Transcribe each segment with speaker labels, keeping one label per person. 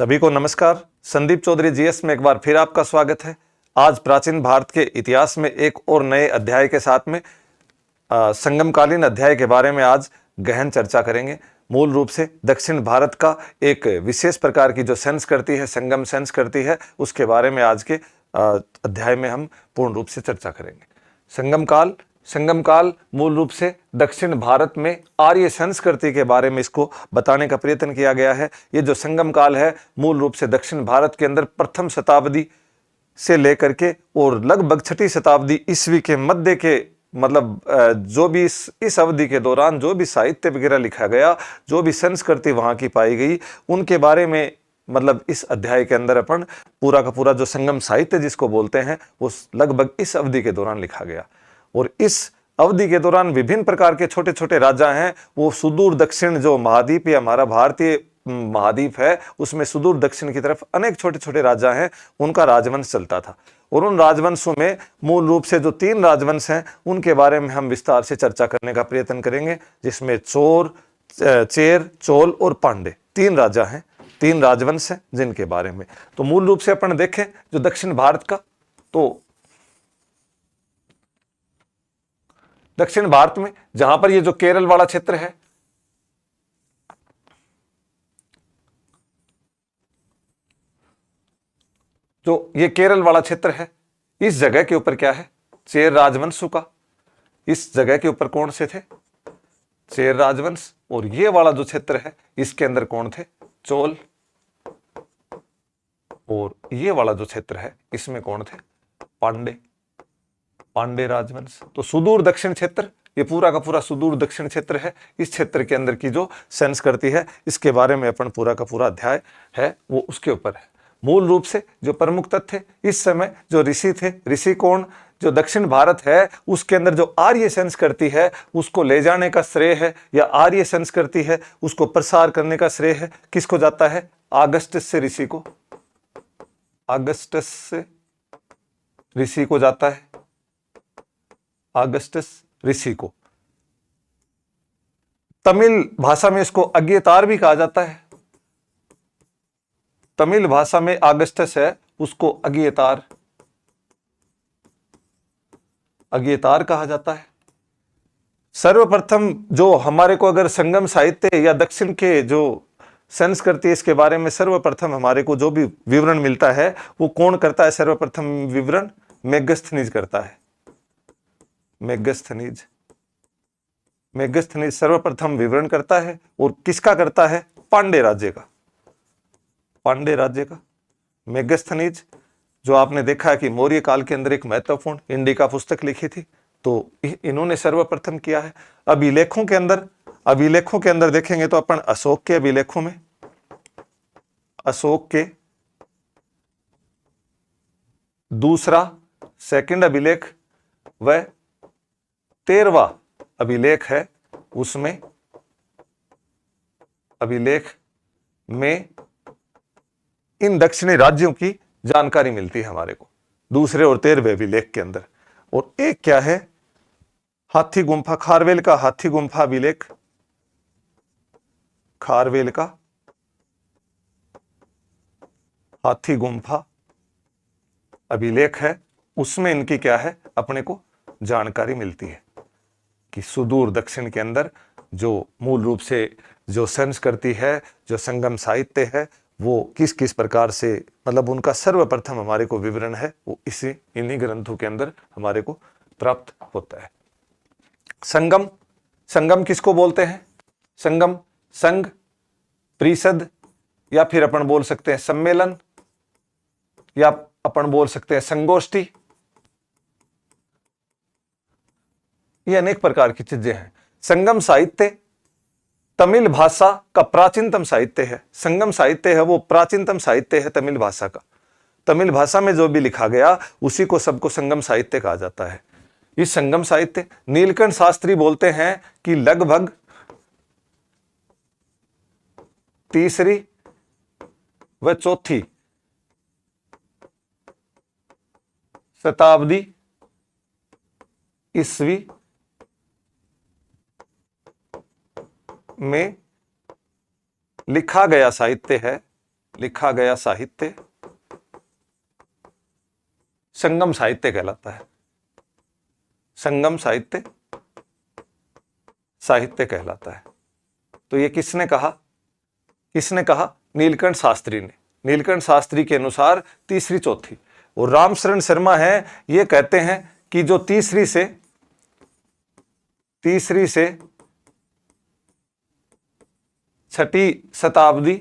Speaker 1: सभी को नमस्कार। संदीप चौधरी जीएस में एक बार फिर आपका स्वागत है। आज प्राचीन भारत के इतिहास में एक और नए अध्याय के साथ में संगमकालीन अध्याय के बारे में आज गहन चर्चा करेंगे। मूल रूप से दक्षिण भारत का एक विशेष प्रकार की जो संस्कृति है, संगम संस्कृति है, उसके बारे में आज के अध्याय में हम पूर्ण रूप से चर्चा करेंगे। संगम काल मूल रूप से दक्षिण भारत में आर्य संस्कृति के बारे में इसको बताने का प्रयत्न किया गया है। ये जो संगम काल है मूल रूप से दक्षिण भारत के अंदर प्रथम शताब्दी से लेकर के और लगभग छठी शताब्दी ईस्वी के मध्य के जो भी इस अवधि के दौरान जो भी साहित्य वगैरह लिखा गया, जो भी संस्कृति वहाँ की पाई गई, उनके बारे में इस अध्याय के अंदर अपन पूरा का पूरा जो संगम साहित्य जिसको बोलते हैं वो लगभग इस अवधि के दौरान लिखा गया। और इस अवधि के दौरान विभिन्न प्रकार के छोटे छोटे राजा हैं। वो सुदूर दक्षिण जो महाद्वीप या हमारा भारतीय महाद्वीप है उसमें सुदूर दक्षिण की तरफ अनेक छोटे छोटे राजा हैं, उनका राजवंश चलता था। और उन राजवंशों में मूल रूप से जो 3 राजवंश हैं उनके बारे में हम विस्तार से चर्चा करने का प्रयत्न करेंगे, जिसमें चेर, चोल और पांडे 3 राजा हैं, 3 राजवंश हैं जिनके बारे में। तो मूल रूप से अपन देखें जो दक्षिण भारत का, तो दक्षिण भारत में जहां पर ये जो केरल वाला क्षेत्र है, जो ये केरल वाला क्षेत्र है, इस जगह के ऊपर क्या है, चेर राजवंश का। इस जगह के ऊपर कौन से थे, चेर राजवंश। और ये वाला जो क्षेत्र है इसके अंदर कौन थे, चोल। और ये वाला जो क्षेत्र है इसमें कौन थे, पांडे राजवंश। तो सुदूर दक्षिण क्षेत्र, ये पूरा का पूरा सुदूर दक्षिण क्षेत्र है। इस क्षेत्र के अंदर की जो संस्कृति है इसके बारे में अपन पूरा का पूरा अध्याय है वो उसके ऊपर है। मूल रूप से जो प्रमुख तथ्य इस समय जो ऋषि थे, ऋषि कौन, जो दक्षिण भारत है उसके अंदर जो आर्य संस्कृति है उसको ले जाने का श्रेय है, या आर्य संस्कृति है उसको प्रसार करने का श्रेय है, किसको जाता है, अगस्टस से ऋषि को। अगस्टस से ऋषि को जाता है, अगस्टस ऋषि को। तमिल भाषा में इसको अज्ञेतार भी कहा जाता है। तमिल भाषा में अगस्टस है उसको अज्ञेतार कहा जाता है। सर्वप्रथम जो हमारे को अगर संगम साहित्य या दक्षिण के जो संस्कृति इसके बारे में सर्वप्रथम हमारे को जो भी विवरण मिलता है वो कौन करता है, सर्वप्रथम विवरण मेगस्थनीज करता है। मेगस्थनीज सर्वप्रथम विवरण करता है। और किसका करता है, पांडे राज्य का। मेगस्थनीज जो आपने देखा है कि मौर्य काल के अंदर एक महत्वपूर्ण इंडिका पुस्तक लिखी थी, तो इन्होंने सर्वप्रथम किया है। अभिलेखों के अंदर देखेंगे तो अपन अशोक के अभिलेखों में, अशोक के दूसरा सेकंड अभिलेख व 13वां अभिलेख है, उसमें अभिलेख में इन दक्षिणी राज्यों की जानकारी मिलती है हमारे को, दूसरे और 13वें अभिलेख के अंदर। और एक क्या है, हाथी गुम्फा, खारवेल का हाथी गुम्फा अभिलेख, खारवेल का हाथी गुम्फा अभिलेख है, उसमें इनकी क्या है, अपने को जानकारी मिलती है कि सुदूर दक्षिण के अंदर जो मूल रूप से जो संस्कृति है, जो संगम साहित्य है, वो किस किस प्रकार से उनका सर्वप्रथम हमारे को विवरण है वो इन्हीं ग्रंथों के अंदर हमारे को प्राप्त होता है। संगम किसको बोलते हैं, संगम, संघ, परिषद, या फिर अपन बोल सकते हैं सम्मेलन, या अपन बोल सकते हैं संगोष्ठी। ये अनेक प्रकार की चीजें हैं। संगम साहित्य तमिल भाषा का प्राचीनतम साहित्य है। संगम साहित्य है वो प्राचीनतम साहित्य है तमिल भाषा का। तमिल भाषा में जो भी लिखा गया उसी को सबको संगम साहित्य कहा जाता है। इस संगम साहित्य, नीलकंठ शास्त्री बोलते हैं कि लगभग 3री व 4थी शताब्दी ईस्वी में लिखा गया साहित्य है लिखा गया साहित्य संगम साहित्य कहलाता है। संगम साहित्य साहित्य कहलाता है। तो ये किसने कहा? किसने कहा? नीलकंठ शास्त्री ने। नीलकंठ शास्त्री के अनुसार तीसरी चौथी। और रामशरण शर्मा है, ये कहते हैं कि जो तीसरी से छठी शताब्दी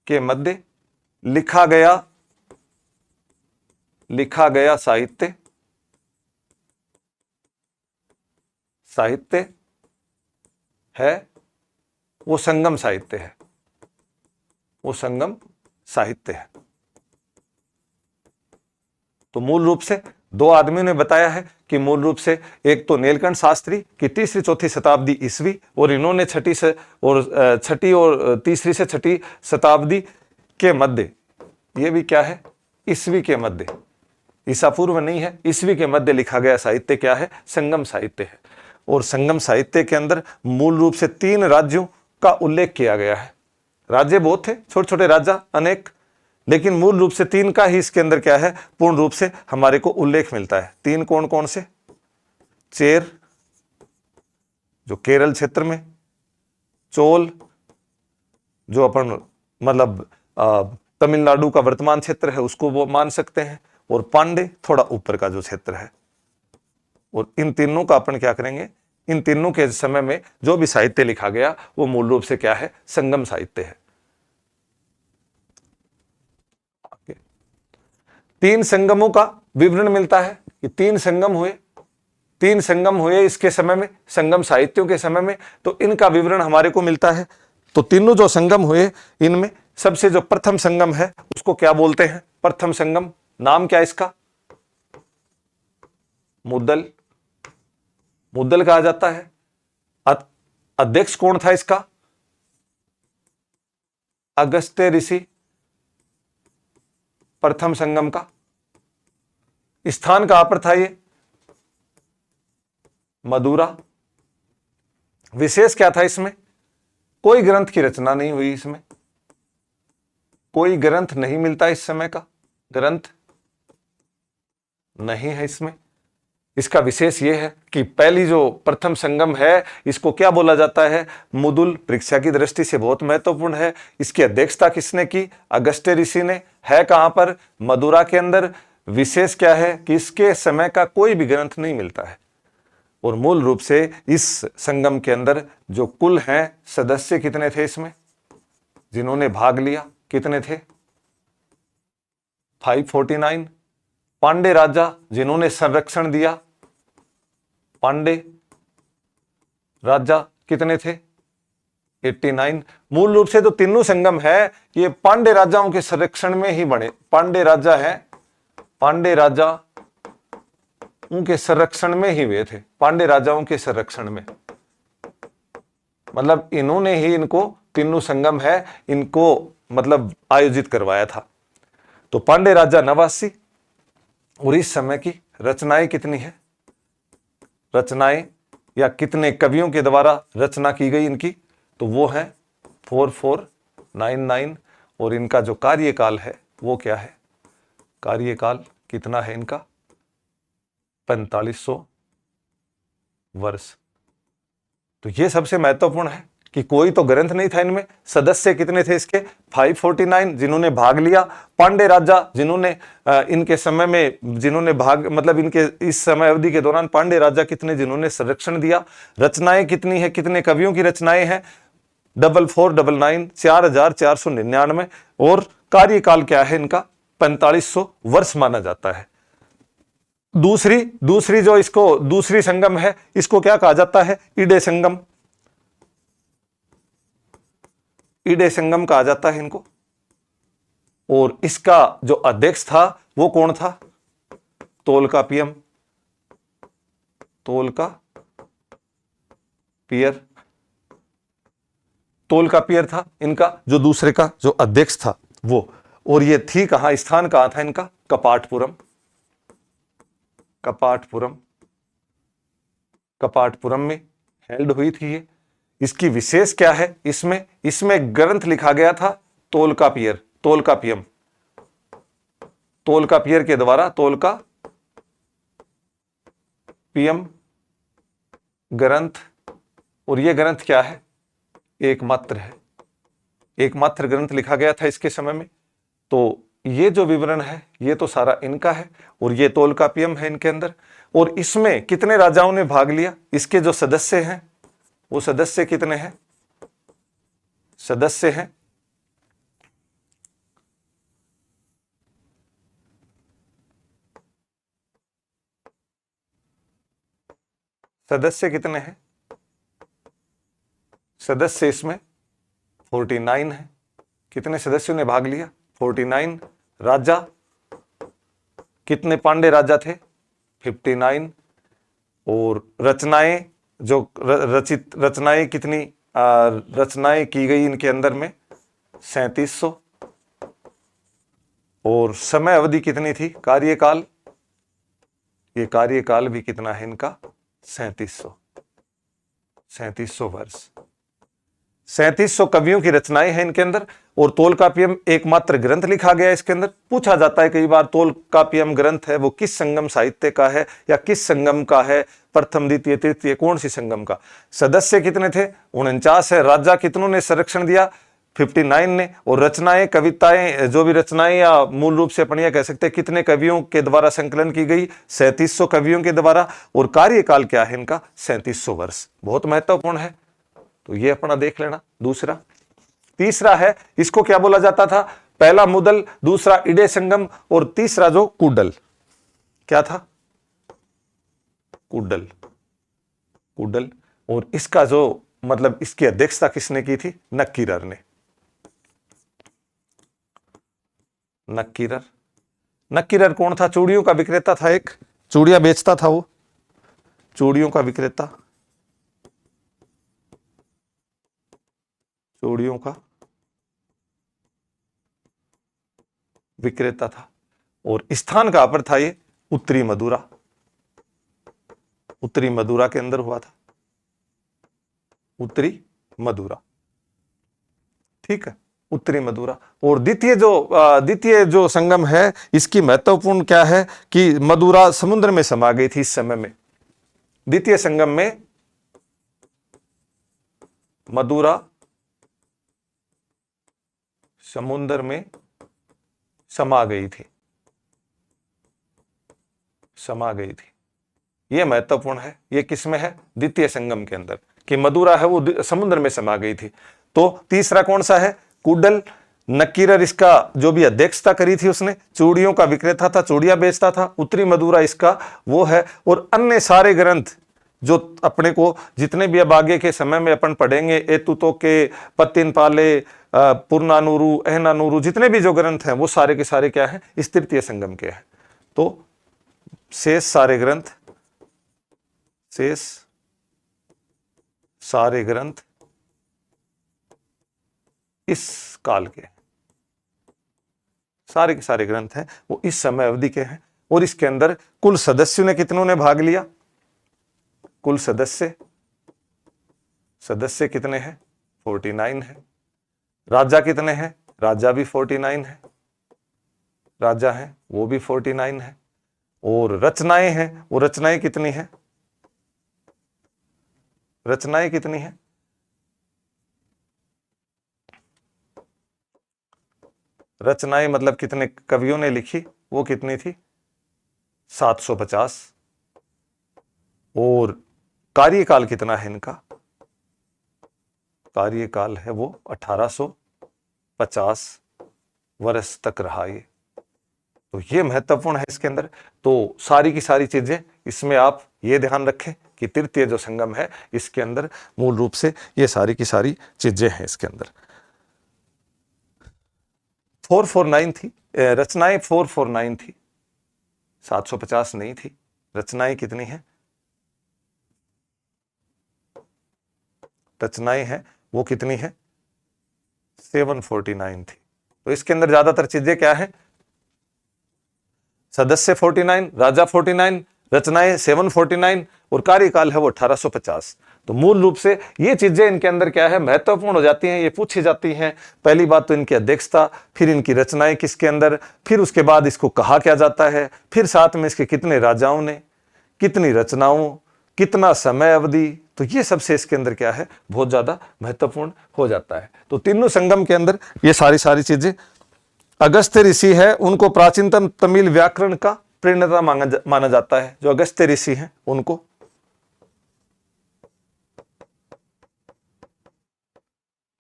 Speaker 1: के मध्य लिखा गया साहित्य है, वो संगम साहित्य है। वो संगम साहित्य है। तो मूल रूप से दो आदमियों ने बताया है कि मूल रूप से एक तो नीलकंठ शास्त्री की तीसरी चौथी शताब्दी ईस्वी, और इन्होंने छठी और तीसरी से छठी शताब्दी के मध्य, ये भी क्या है? ईस्वी के मध्य, ईसा पूर्व नहीं है, ईस्वी के मध्य लिखा गया साहित्य क्या है? संगम साहित्य है। और संगम साहित्य के अंदर मूल रूप से 3 राज्यों का उल्लेख किया गया है। राज्य बहुत थे, छोटे छोटे राजा अनेक, लेकिन मूल रूप से 3 का ही इसके अंदर क्या है? पूर्ण रूप से हमारे को उल्लेख मिलता है। 3 कौन कौन से? चेर जो केरल क्षेत्र में, चोल जो अपन मतलब तमिलनाडु का वर्तमान क्षेत्र है उसको वो मान सकते हैं, और पांडे थोड़ा ऊपर का जो क्षेत्र है। और इन तीनों का अपन क्या करेंगे? इन तीनों के समय में जो भी साहित्य लिखा गया वो मूल रूप से क्या है? संगम साहित्य है। 3 संगमों का विवरण मिलता है कि 3 संगम हुए इसके समय में, संगम साहित्यों के समय में, तो इनका विवरण हमारे को मिलता है। तो तीनों जो संगम हुए, इनमें सबसे जो प्रथम संगम है उसको क्या बोलते हैं? प्रथम संगम, नाम क्या इसका? मुद्दल कहा जाता है। अध्यक्ष कौन था इसका? अगस्त्य ऋषि। प्रथम संगम का स्थान कहां पर था? ये मदुरा। विशेष क्या था इसमें? कोई ग्रंथ की रचना नहीं हुई इसमें, कोई ग्रंथ नहीं मिलता इस समय का, ग्रंथ नहीं है इसमें। इसका विशेष यह है कि पहली जो प्रथम संगम है इसको क्या बोला जाता है? मुदुल। परीक्षा की दृष्टि से बहुत महत्वपूर्ण है। इसकी अध्यक्षता किसने की? अगस्त्य ऋषि ने। है कहां पर? मदुरा के अंदर। विशेष क्या है कि इसके समय का कोई भी ग्रंथ नहीं मिलता है। और मूल रूप से इस संगम के अंदर जो कुल हैं सदस्य कितने थे इसमें जिन्होंने भाग लिया? कितने थे? 549। पांडे राजा जिन्होंने संरक्षण दिया, पांडे राजा कितने थे? 89। मूल रूप से तो तीनों संगम है ये पांडे राजाओं के संरक्षण में ही बने। पांडे राजा है, पांडे राजा उनके संरक्षण में ही हुए थे, पांडे राजाओं के संरक्षण में। मतलब इन्होंने ही इनको, तीनों संगम है इनको मतलब आयोजित करवाया था। तो पांडे राजा 89। और इस समय की रचनाएं कितनी है? रचनाएं या कितने कवियों के द्वारा रचना की गई इनकी? तो वो है 4499। और इनका जो कार्यकाल है वो क्या है? कार्यकाल कितना है इनका? 4500 वर्ष। तो ये सबसे महत्वपूर्ण है कि कोई तो ग्रंथ नहीं था इनमें। सदस्य कितने थे इसके? 549 जिन्होंने भाग लिया। पांडे राजा जिन्होंने इनके समय में जिन्होंने भाग मतलब इनके इस समय अवधि के दौरान पांडे राजा कितने जिन्होंने संरक्षण दिया। रचनाएं कितनी है? कितने कवियों की रचनाएं हैं? 4499 4499। और कार्यकाल क्या है इनका? 4500 वर्ष माना जाता है। दूसरी जो इसको दूसरी संगम है इसको क्या कहा जाता है? ईडे संगम। ईडे संगम कहा जाता है इनको। और इसका जो अध्यक्ष था वो कौन था? तोलकापियम। तोलकापियर था इनका जो दूसरे का जो अध्यक्ष था वो। और ये थी कहां? स्थान कहां था इनका? कपाटपुरम में हेल्ड हुई थी ये। इसकी विशेष क्या है? इसमें ग्रंथ लिखा गया था तोलकापियर, तोलकापियम, तोलकापियर के द्वारा, तोलकापियम ग्रंथ। और यह ग्रंथ क्या है? एकमात्र है, एकमात्र ग्रंथ लिखा गया था इसके समय में। तो ये जो विवरण है ये तो सारा इनका है, और ये तोलकापियम है इनके अंदर। और इसमें कितने राजाओं ने भाग लिया? इसके जो सदस्य हैं वो सदस्य कितने हैं? सदस्य हैं सदस्य कितने हैं? सदस्य इसमें 49 है। कितने सदस्यों ने भाग लिया? 49। राजा कितने पांडे राजा थे? 59। और रचनाएं, जो रचित रचनाएं कितनी रचनाएं की गई इनके अंदर में? 3700। और समय अवधि कितनी थी? कार्यकाल, ये कार्यकाल भी कितना है इनका? 3700 वर्ष। 3700 कवियों की रचनाएं हैं इनके अंदर। और तोलकापियम एकमात्र ग्रंथ लिखा गया इसके अंदर। पूछा जाता है कई बार तोलकापियम ग्रंथ है वो किस संगम साहित्य का है या किस संगम का है? प्रथम, द्वितीय, तृतीय, कौन सी संगम का? सदस्य कितने थे? 49 है। राजा कितनों ने संरक्षण दिया? 59 ने। और रचनाएं, कविताएं, जो भी रचनाएं या मूल रूप से अपन यह कह सकते हैं कितने कवियों के द्वारा संकलन की गई? 3700 कवियों के द्वारा। और कार्यकाल क्या है इनका? 3700 वर्ष। बहुत महत्वपूर्ण है, तो ये अपना देख लेना। दूसरा, तीसरा है, इसको क्या बोला जाता था? पहला मुदल, दूसरा इडे संगम, और तीसरा जो कुडल, क्या था? Cuddle, cuddle. और इसका जो मतलब इसकी अध्यक्षता किसने की थी? नक्कीरर ने। नक्कीरर। नक्कीरर कौन था? चूड़ियों का विक्रेता था, एक चूड़ियां बेचता था वो, चूड़ियों का विक्रेता, चूड़ियों का विक्रेता था। और स्थान कहां पर था ये? उत्तरी मदुरा, उत्तरी मदुरा के अंदर हुआ था, उत्तरी मदुरा। ठीक है, उत्तरी मदुरा। और द्वितीय जो संगम है इसकी महत्वपूर्ण क्या है कि मदुरा समुद्र में समा गई थी इस समय में। द्वितीय संगम में मदुरा समुद्र में समा गई थी, समा गई थी। यह महत्वपूर्ण है। यह किसमें है? द्वितीय संगम के अंदर, कि मदुरा है वो समुद्र में समा गई थी। तो तीसरा कौन सा है? कुडल। नक्कीरर इसका जो भी अध्यक्षता करी थी उसने, चूड़ियों का विक्रेता था, चूड़ियां बेचता था। उत्तरी मदुरा इसका वो है। और अन्य सारे ग्रंथ जो अपने को जितने भी अब आगे के समय में अपन पढ़ेंगे, एतुतो के, पत्तिन पाले, पुरनानूरू, अहनानूरू, जितने भी जो ग्रंथ हैं वो सारे के सारे क्या हैं? इस तृतीय संगम के हैं। तो शेष सारे ग्रंथ, शेष सारे ग्रंथ इस काल के, सारे के सारे ग्रंथ हैं वो इस समय अवधि के हैं। और इसके अंदर कुल सदस्यों ने कितनों ने भाग लिया? कुल सदस्य कितने हैं? 49 है। राजा कितने हैं? राजा भी 49 है, राजा हैं वो भी 49 है। और रचनाएं हैं, वो रचनाएं कितनी हैं? रचनाएं कितनी हैं? रचनाएं मतलब कितने कवियों ने लिखी, वो कितनी थी? 750। और कार्यकाल कितना है इनका? कार्यकाल है वो 1850 वर्ष तक रहा ये। तो ये महत्वपूर्ण है इसके अंदर। तो सारी की सारी चीजें इसमें आप ये ध्यान रखें कि तृतीय जो संगम है इसके अंदर मूल रूप से ये सारी की सारी चीजें हैं इसके अंदर। 449 थी रचनाएं, 449 थी, 750 नहीं थी। रचनाएं कितनी है? रचनाएं हैं वो कितनी है? 749 थी। तो इसके अंदर ज्यादातर चीजें क्या है? सदस्य 49, राजा 49, रचनाएं 749 और कार्यकाल है वो 1850। तो मूल रूप से ये चीजें इनके अंदर क्या है, महत्वपूर्ण हो जाती हैं, ये पूछी जाती हैं। पहली बात तो इनकी अध्यक्षता, फिर इनकी रचनाएं किसके अंदर, फिर उसके बाद इसको कहा क्या जाता है, फिर साथ में इसके कितने राजाओं ने, कितनी रचनाओं, कितना समय अवधि, तो ये सबसे इसके अंदर क्या है, बहुत ज्यादा महत्वपूर्ण हो जाता है। तो तीनों संगम के अंदर ये सारी चीजें। अगस्त्य ऋषि है, उनको प्राचीनतम तमिल व्याकरण का प्रणेता माना जाता है। जो अगस्त्य ऋषि हैं उनको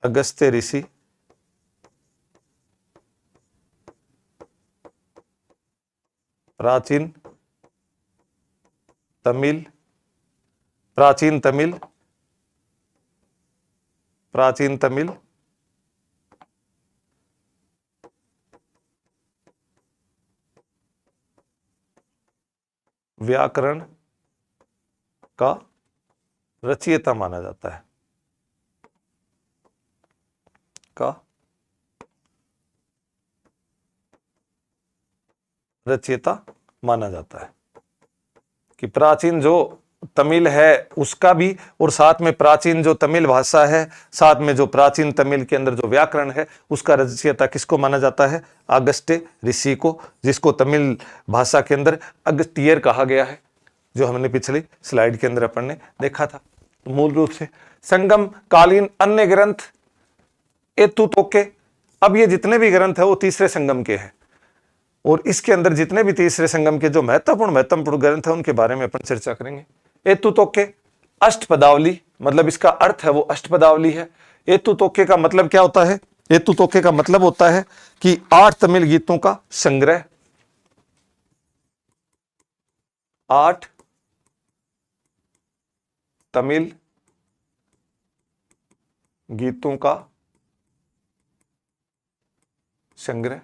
Speaker 1: अगस्त्य ऋषि प्राचीन तमिल प्राचीन तमिल व्याकरण का रचयिता माना जाता है, का रचयिता माना जाता है कि प्राचीन जो तमिल है उसका भी, और साथ में प्राचीन जो तमिल भाषा है, साथ में जो प्राचीन तमिल के अंदर जो व्याकरण है उसका रचयिता किसको माना जाता है, अगस्त्य ऋषि को, जिसको तमिल भाषा के अंदर अगस्तियर कहा गया है, जो हमने पिछली स्लाइड के अंदर अपन ने देखा था। तो मूल रूप से संगम कालीन अन्य ग्रंथ एतुतोके, अब ये जितने भी ग्रंथ है वो तीसरे संगम के हैं, और इसके अंदर जितने भी तीसरे संगम के जो महत्वपूर्ण ग्रंथ है उनके बारे में अपन चर्चा करेंगे। एतुतोके अष्टपदावली, मतलब इसका अर्थ है वो अष्टपदावली है। एतुतोके का मतलब क्या होता है, एतुतोके का मतलब होता है कि 8 तमिल गीतों का संग्रह, 8 तमिल गीतों का संग्रह।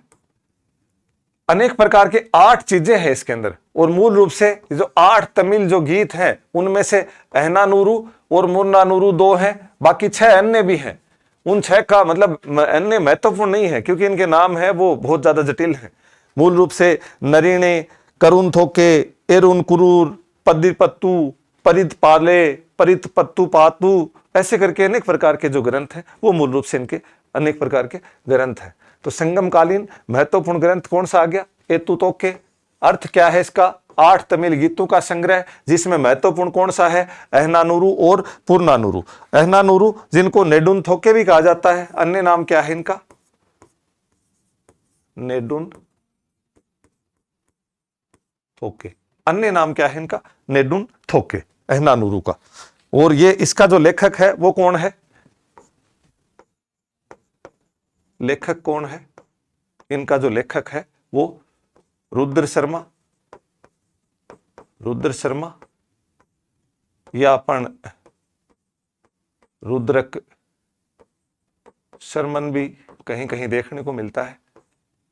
Speaker 1: अनेक प्रकार के 8 चीजें हैं इसके अंदर, और मूल रूप से जो 8 तमिल जो गीत हैं उनमें से अहनानूरू और मुन्नानूरू 2 हैं, बाकी 6 अन्य भी हैं। उन 6 का मतलब अन्य महत्वपूर्ण नहीं है क्योंकि इनके नाम है वो बहुत ज्यादा जटिल हैं। मूल रूप से नरीणे, करुण थोके, एरुन कुरूर, पद्दिपत्तू, परित पाले, परित पत्तू पातू, ऐसे करके अनेक प्रकार के जो ग्रंथ हैं वो मूल रूप से इनके अनेक प्रकार के ग्रंथ हैं। तो संगमकालीन महत्वपूर्ण ग्रंथ कौन सा आ गया, एतुतोके। अर्थ क्या है इसका, 8 तमिल गीतों का संग्रह, जिसमें महत्वपूर्ण कौन सा है, अहनानूरू और पुरनानूरू। अहनानूरू जिनको नेडुन थोके भी कहा जाता है, अन्य नाम क्या है इनका, नेडुन थोके, अन्य नाम क्या है इनका, नेडुन थोके, अहनानूरू का। और ये इसका जो लेखक है वो कौन है, लेखक कौन है, इनका जो लेखक है वो रुद्र शर्मा, रुद्र शर्मा या अपन रुद्रक शर्मन भी कहीं कहीं देखने को मिलता है।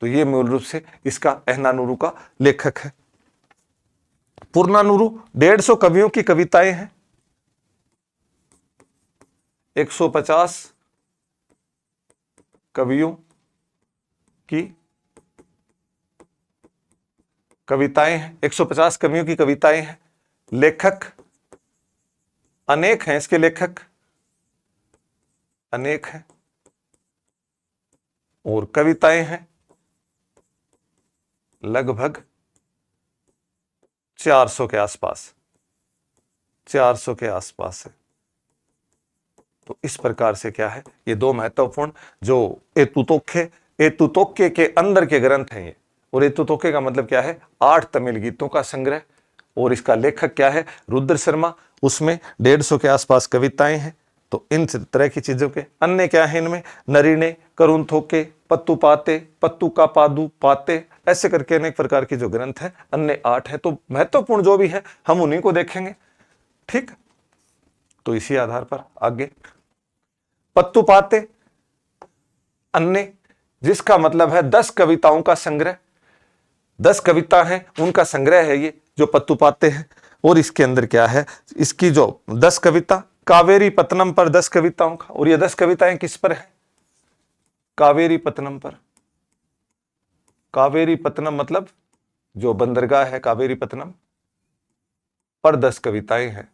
Speaker 1: तो ये मूल रूप से इसका अहनानूरू का लेखक है। पुरनानूरू 150 कवियों की कविताएं हैं, 150 कवियों की कविताएं हैं, 150 कवियों की कविताएं हैं। लेखक अनेक हैं, इसके लेखक अनेक हैं, और कविताएं हैं लगभग 400 के आसपास, 400 के आसपास है। तो इस प्रकार से क्या है, ये 2 महत्वपूर्ण जो एतुतोके के अंदर के ग्रंथ हैं ये। और एतुतोके का मतलब क्या है, 8 तमिल गीतों का संग्रह, और इसका लेखक क्या है, रुद्र शर्मा। उसमें 150 के आसपास कविताएं हैं। तो इन तरह की चीजों के अन्य क्या है इनमें, नरीने, करुण थोके, पत्तू पाते, पत्तू का पादू पाते, ऐसे करके अनेक प्रकार के जो ग्रंथ हैं अन्य 8 है। तो महत्वपूर्ण जो भी है हम उन्हीं को देखेंगे, ठीक। तो इसी आधार पर आगे पत्तू पाते अन्य, जिसका मतलब है 10 कविताओं का संग्रह, 10 कविता हैं उनका संग्रह है ये जो पत्तू पाते हैं। और इसके अंदर क्या है, इसकी जो 10 कविता कावेरी पत्तनम पर 10 कविताओं का, और ये 10 कविताएं किस पर है, कावेरी पत्तनम पर। कावेरी पत्तनम मतलब जो बंदरगाह है कावेरी पत्तनम, पर 10 कविताएं हैं।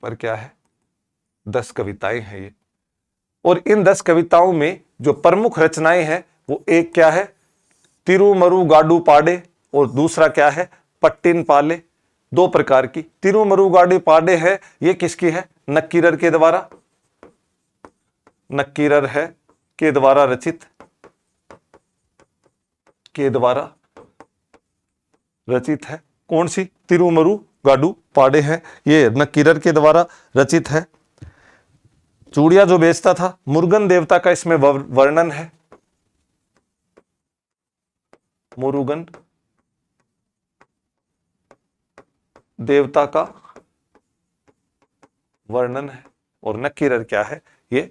Speaker 1: पर क्या है? 10 कविताएं हैं ये। और इन 10 कविताओं में जो प्रमुख रचनाएं हैं वो एक क्या है? तिरुमरुगाडु पाडे, और दूसरा क्या है? पट्टिन पाले। दो प्रकार की। तिरुमरुगाडु पाडे है, ये किसकी है? नक्कीरर के द्वारा, नक्कीरर है के द्वारा रचित, के द्वारा रचित है। कौन सी? तिरुमरुगाडु पाडे है, ये नक्कीरर के द्वारा रचित है। चूड़िया जो बेचता था, मुरुगन देवता का इसमें वर्णन है। मुरुगन देवता का वर्णन है। और नक्कीरर क्या है? ये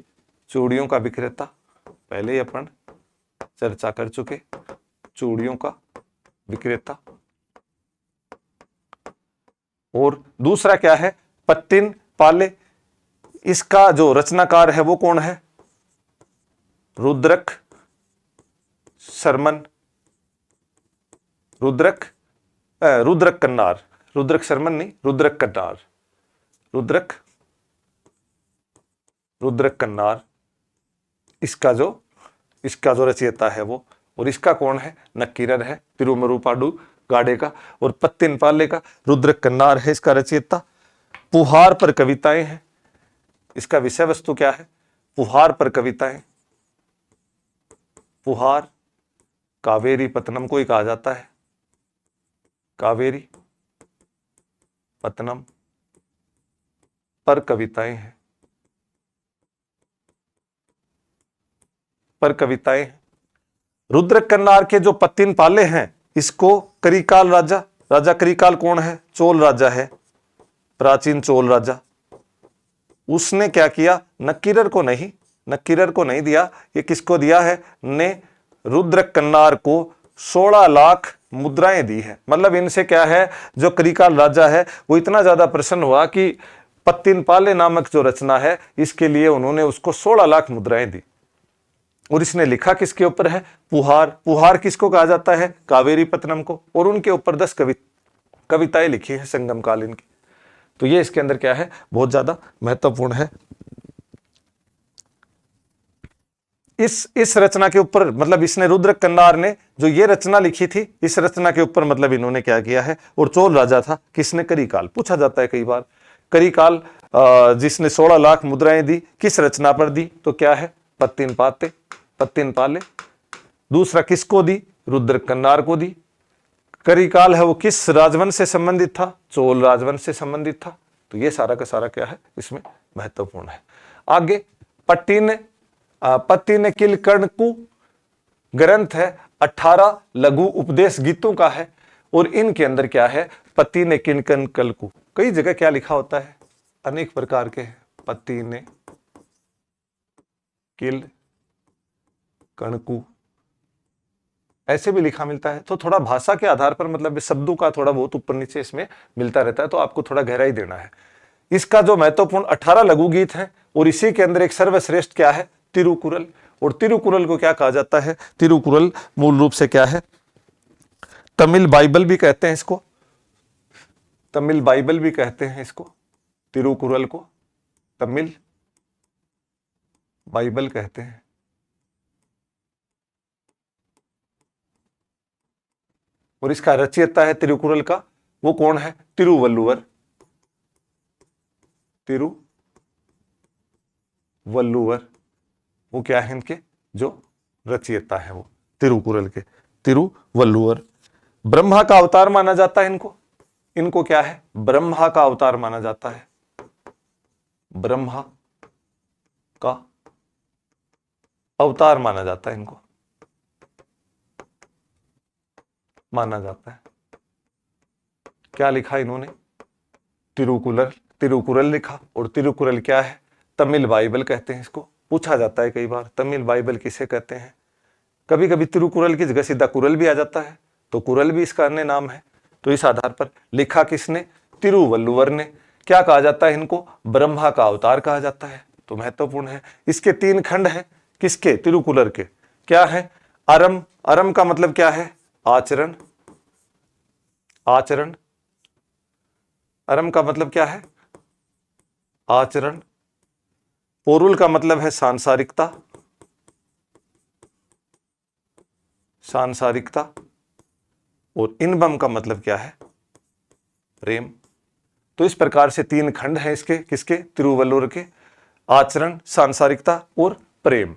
Speaker 1: चूड़ियों का विक्रेता। पहले ही अपन चर्चा कर चुके, चूड़ियों का विक्रेता। और दूसरा क्या है? पट्टिन पाले। इसका जो रचनाकार है वो कौन है? रुद्रक शर्मन, रुद्रक कन्नार, रुद्रक शर्मन नहीं, रुद्रक कन्नार, रुद्रक कन्नार इसका जो रचयिता है वो। और इसका कौन है? नक्कीरर है, तिरुमरुगाडु गाड़े का। और पत्तिन पाले का रुद्रक कन्नार है इसका रचयिता। पुहार पर कविताएं हैं। इसका विषय वस्तु क्या है? पुहार पर कविताएं। पुहार कावेरी पत्तनम को ही कहा जाता है, कावेरी पत्तनम पर कविताएं हैं, पर कविताएं हैं। रुद्रक कन्नार के जो पत्तिन पाले हैं, इसको करिकाल राजा करिकाल कौन है? चोल राजा है, प्राचीन चोल राजा। उसने क्या किया? नक्कीरर को नहीं दिया। ये किसको दिया है? ने रुद्रक कन्नार को 16 लाख मुद्राएं दी है। मतलब इनसे क्या है, जो करिकाल राजा है वो इतना ज्यादा प्रसन्न हुआ कि पत्तिन पाले नामक जो रचना है इसके लिए उन्होंने उसको 16 लाख मुद्राएं दी। और इसने लिखा किसके ऊपर है? पुहार। पुहार किसको कहा जाता है? कावेरी पत्तनम को। और उनके ऊपर 10 कविताएं लिखी है संगम कालीन की। तो ये इसके अंदर क्या है? बहुत ज्यादा महत्वपूर्ण है। इस रचना के ऊपर, मतलब इसने रुद्रक कन्नार ने जो ये रचना लिखी थी, इस रचना के ऊपर मतलब इन्होंने क्या किया है? और चोल राजा था, किसने? करिकाल। पूछा जाता है कई बार, करिकाल जिसने 16 लाख मुद्राएं दी, किस रचना पर दी? तो क्या है? पत्तिन पाले। दूसरा किसको दी? रुद्रक कन्नार को दी। करिकाल है वो किस राजवंश से संबंधित था? चोल राजवंश से संबंधित था। तो ये सारा का सारा क्या है? इसमें महत्वपूर्ण है। आगे पत्तिन किलकर्णकु ग्रंथ है, 18 लघु उपदेश गीतों का है। और इनके अंदर क्या है? पत्तिन किलकर्णकु, कई जगह क्या लिखा होता है? अनेक प्रकार के हैं। पत्तिन किलकर्णकु ऐसे भी लिखा मिलता है। तो थोड़ा भाषा के आधार पर मतलब शब्दों का थोड़ा बहुत ऊपर नीचे इसमें मिलता रहता है, तो आपको थोड़ा गहराई देना है। इसका जो महत्वपूर्ण 18 लघु गीत है, और इसी के अंदर एक सर्वश्रेष्ठ क्या है? तिरुकुरल। और तिरुकुरल को क्या कहा जाता है? तिरुकुरल मूल रूप से क्या है? तमिल बाइबल भी कहते हैं इसको, तमिल बाइबल भी कहते हैं इसको। तिरुकुरल को तमिल बाइबल कहते हैं। और इसका रचयिता है तिरुकुरल का, वो कौन है? तिरुवल्लुवर। तिरुवल्लुवर वो क्या है? इनके जो रचयिता है वो तिरुकुरल के, तिरुवल्लुवर। ब्रह्मा का अवतार माना जाता है इनको क्या है? ब्रह्मा का अवतार माना जाता है, ब्रह्मा का अवतार माना जाता है, इनको माना जाता है। क्या लिखा इन्होंने? तिरुकुरल लिखा। और तिरुकुरल क्या है? तमिल बाइबल कहते हैं इसको। पूछा जाता है कई बार, तमिल बाइबल किसे कहते हैं? कभी कभी तिरुकुरल की जगह सीधा कुरल भी आ जाता है, तो कुरल भी इसका अन्य नाम है। तो इस आधार पर लिखा किसने? तिरुवल्लुवर ने। क्या कहा जाता है इनको? ब्रह्मा का अवतार कहा जाता है। तो महत्वपूर्ण है। इसके 3 खंड हैं। किसके? तिरुकुरल के। क्या है? अरम। अरम का मतलब क्या है? आचरण। आचरण। अरम का मतलब क्या है? आचरण। पोरुल का मतलब है सांसारिकता, सांसारिकता। और इनबम का मतलब क्या है? प्रेम। तो इस प्रकार से तीन खंड हैं इसके, किसके? तिरुवल्लुवर के। आचरण, सांसारिकता और प्रेम।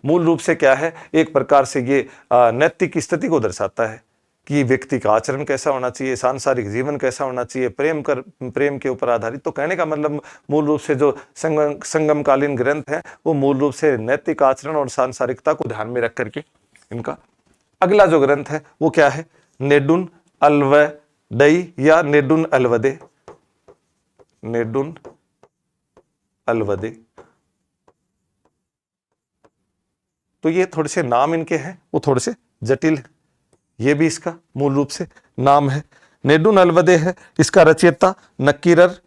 Speaker 1: मूल रूप से क्या है? एक प्रकार से ये नैतिक स्थिति को दर्शाता है कि व्यक्ति का आचरण कैसा होना चाहिए, सांसारिक जीवन कैसा होना चाहिए, प्रेम के ऊपर आधारित। तो कहने का मतलब मूल रूप से जो संगमकालीन ग्रंथ है वो मूल रूप से नैतिक आचरण और सांसारिकता को ध्यान में रख करके इनका। अगला जो ग्रंथ है वो क्या है? नेडुन अल्वडई या नेडुन अल्वदे। नेडुन अल्वदे। तो ये थोड़े से नाम इनके हैं वो थोड़े से जटिल है। ये भी इसका मूल रूप से नाम है। नेडुन अल्वदे है, इसका रचयिता नक्कीरर।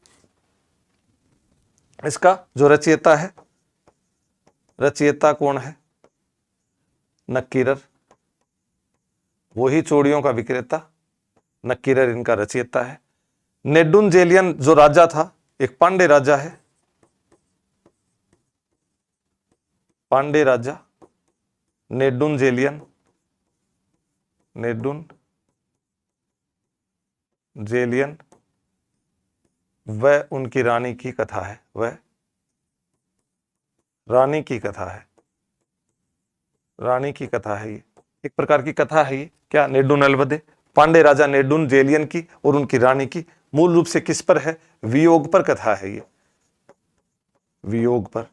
Speaker 1: इसका जो रचयिता है, रचयिता कौन है? नक्कीरर। वही चूड़ियों का विक्रेता नक्कीरर इनका रचयिता है। नेडुन जेलियन जो राजा था, एक पांडे राजा है, पांडे राजा नेडुन जेलियन। नेडुन जेलियन वह उनकी रानी की कथा है, वह रानी की कथा है, रानी की कथा है। ये एक प्रकार की कथा है ये। क्या? नेडुन अल्वदे, पांडे राजा नेडुन जेलियन की और उनकी रानी की। मूल रूप से किस पर है? वियोग पर कथा है ये, वियोग पर।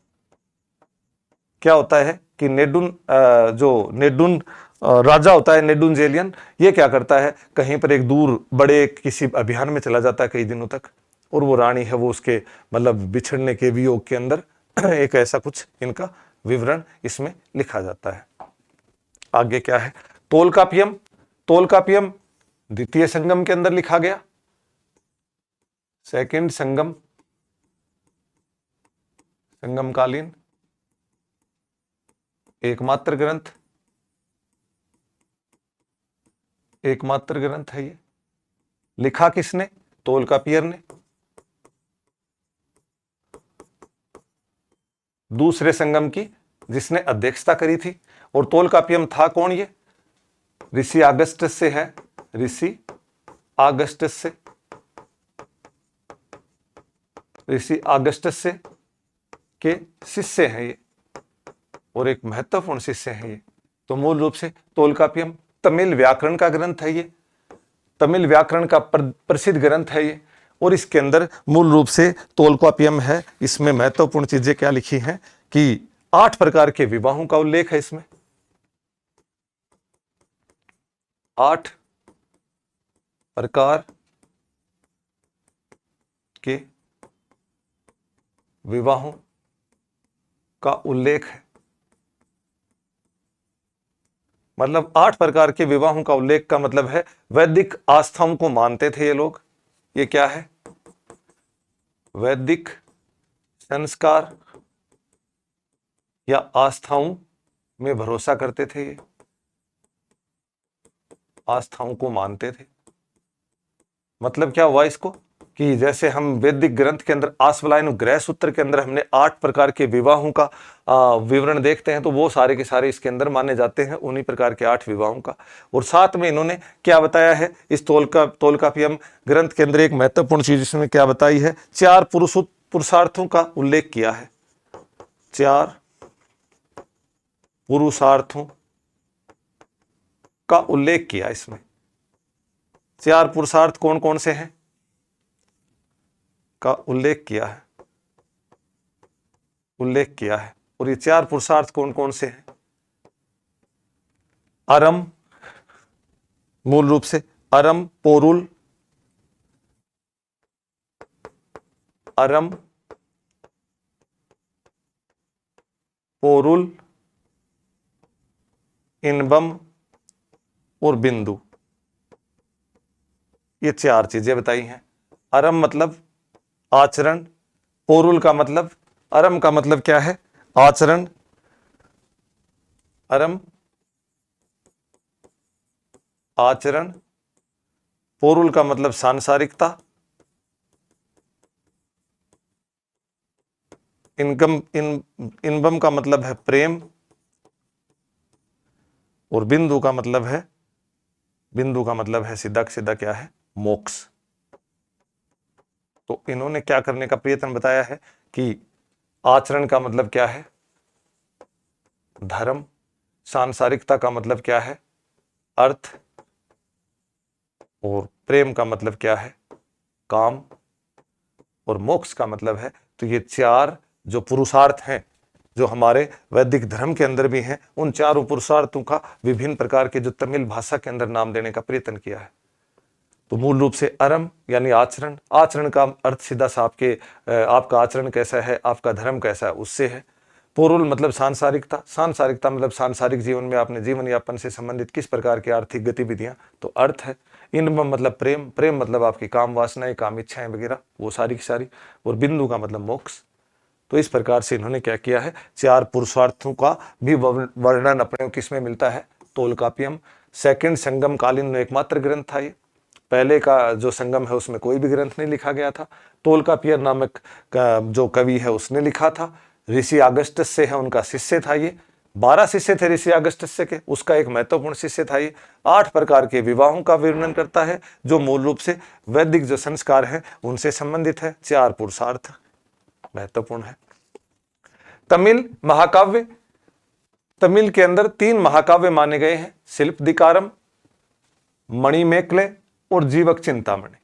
Speaker 1: क्या होता है कि नेडुन जो नेडुन राजा होता है नेडुन जेलियन, ये क्या करता है? कहीं पर एक दूर बड़े किसी अभियान में चला जाता है कई दिनों तक, और वो रानी है वो उसके मतलब बिछड़ने के वियोग के अंदर एक ऐसा कुछ इनका विवरण इसमें लिखा जाता है। आगे क्या है? तोलकापियम। तोलकापियम द्वितीय संगम के अंदर लिखा गया, सेकंड संगम, संगमकालीन एकमात्र ग्रंथ, एकमात्र ग्रंथ है ये। लिखा किसने? तोलकापियर ने। दूसरे संगम की जिसने अध्यक्षता करी थी। और तोलकापियम था कौन? ये ऋषि आगस्टस से है, ऋषि आगस्टस से, ऋषि आगस्टस से के शिष्य हैं ये, और एक महत्वपूर्ण शिष्य हैं ये। तो मूल रूप से तोलकापियम तमिल व्याकरण का ग्रंथ है ये, तमिल व्याकरण का प्रसिद्ध ग्रंथ है ये। और इसके अंदर मूल रूप से तोलकापियम है, इसमें महत्वपूर्ण चीजें क्या लिखी हैं कि 8 प्रकार के विवाहों का उल्लेख है इसमें। 8 प्रकार के विवाहों का उल्लेख है। मतलब 8 प्रकार के विवाहों का उल्लेख का मतलब है वैदिक आस्थाओं को मानते थे ये लोग। ये क्या है? वैदिक संस्कार या आस्थाओं में भरोसा करते थे ये, आस्थाओं को मानते थे। मतलब क्या हुआ इसको कि जैसे हम वैदिक ग्रंथ के अंदर आश्वलायन ग्रह सूत्र के अंदर हमने 8 प्रकार के विवाहों का विवरण देखते हैं, तो वो सारे के सारे इसके अंदर माने जाते हैं, उन्हीं प्रकार के 8 विवाहों का। और साथ में इन्होंने क्या बताया है इस तोलकापियम ग्रंथ के अंदर? एक महत्वपूर्ण चीज इसमें क्या बताई है? 4 पुरुषार्थों का उल्लेख किया है। 4 पुरुषार्थों का उल्लेख किया इसमें। 4 पुरुषार्थ कौन कौन से हैं का उल्लेख किया है, उल्लेख किया है। और ये 4 पुरुषार्थ कौन कौन से हैं? अरम, मूल रूप से अरम, पोरुल, अरम, पोरुल, इनबम और बिंदु। ये 4 चीजें बताई हैं। अरम मतलब आचरण, पोरुल का मतलब, अरम का मतलब क्या है? आचरण, अरम आचरण, पोरुल का मतलब सांसारिकता, इनबम का मतलब है प्रेम, और बिंदु का मतलब है सीधा सीधा क्या है, मोक्ष। तो इन्होंने क्या करने का प्रयत्न बताया है कि आचरण का मतलब क्या है, धर्म, सांसारिकता का मतलब क्या है, अर्थ, और प्रेम का मतलब क्या है, काम, और मोक्ष का मतलब है। तो ये चार जो पुरुषार्थ हैं जो हमारे वैदिक धर्म के अंदर भी हैं, उन चारों पुरुषार्थों का विभिन्न प्रकार के जो तमिल भाषा के अंदर नाम देने का प्रयत्न किया है। तो मूल रूप से अरम यानी आचरण, आचरण का अर्थ सीधा सा आपका आचरण कैसा है, आपका धर्म कैसा है उससे है। पोरुल मतलब सांसारिकता, सांसारिकता मतलब सांसारिक जीवन में अपने जीवन यापन से संबंधित किस प्रकार की आर्थिक गतिविधियां, तो अर्थ है। इनम मतलब प्रेम, प्रेम मतलब आपकी काम वासनाएं, काम इच्छाएं वगैरह, वो सारी की सारी। और बिंदु का मतलब मोक्ष। तो इस प्रकार से इन्होंने क्या किया है, चार पुरुषार्थों का भी वर्णन अपने किसमें मिलता है, तोलकाप्यम। सेकंड संगम कालीन एकमात्र ग्रंथ था ये। पहले का जो संगम है उसमें कोई भी ग्रंथ नहीं लिखा गया था। तोलकाप्य नामक जो कवि है उसने लिखा था। ऋषि अगस्टस से है, उनका शिष्य था ये। 12 शिष्य थे ऋषि अगस्टस के, उसका एक महत्वपूर्ण शिष्य था ये। 8 प्रकार के विवाहों का वर्णन करता है जो मूल रूप से वैदिक जो संस्कार है उनसे संबंधित है। 4 पुरुषार्थ महत्वपूर्ण है। तमिल महाकाव्य, तमिल के अंदर 3 महाकाव्य माने गए हैं, शिल्पदिकारम, मणिमेकले और जीवक चिंतामणि।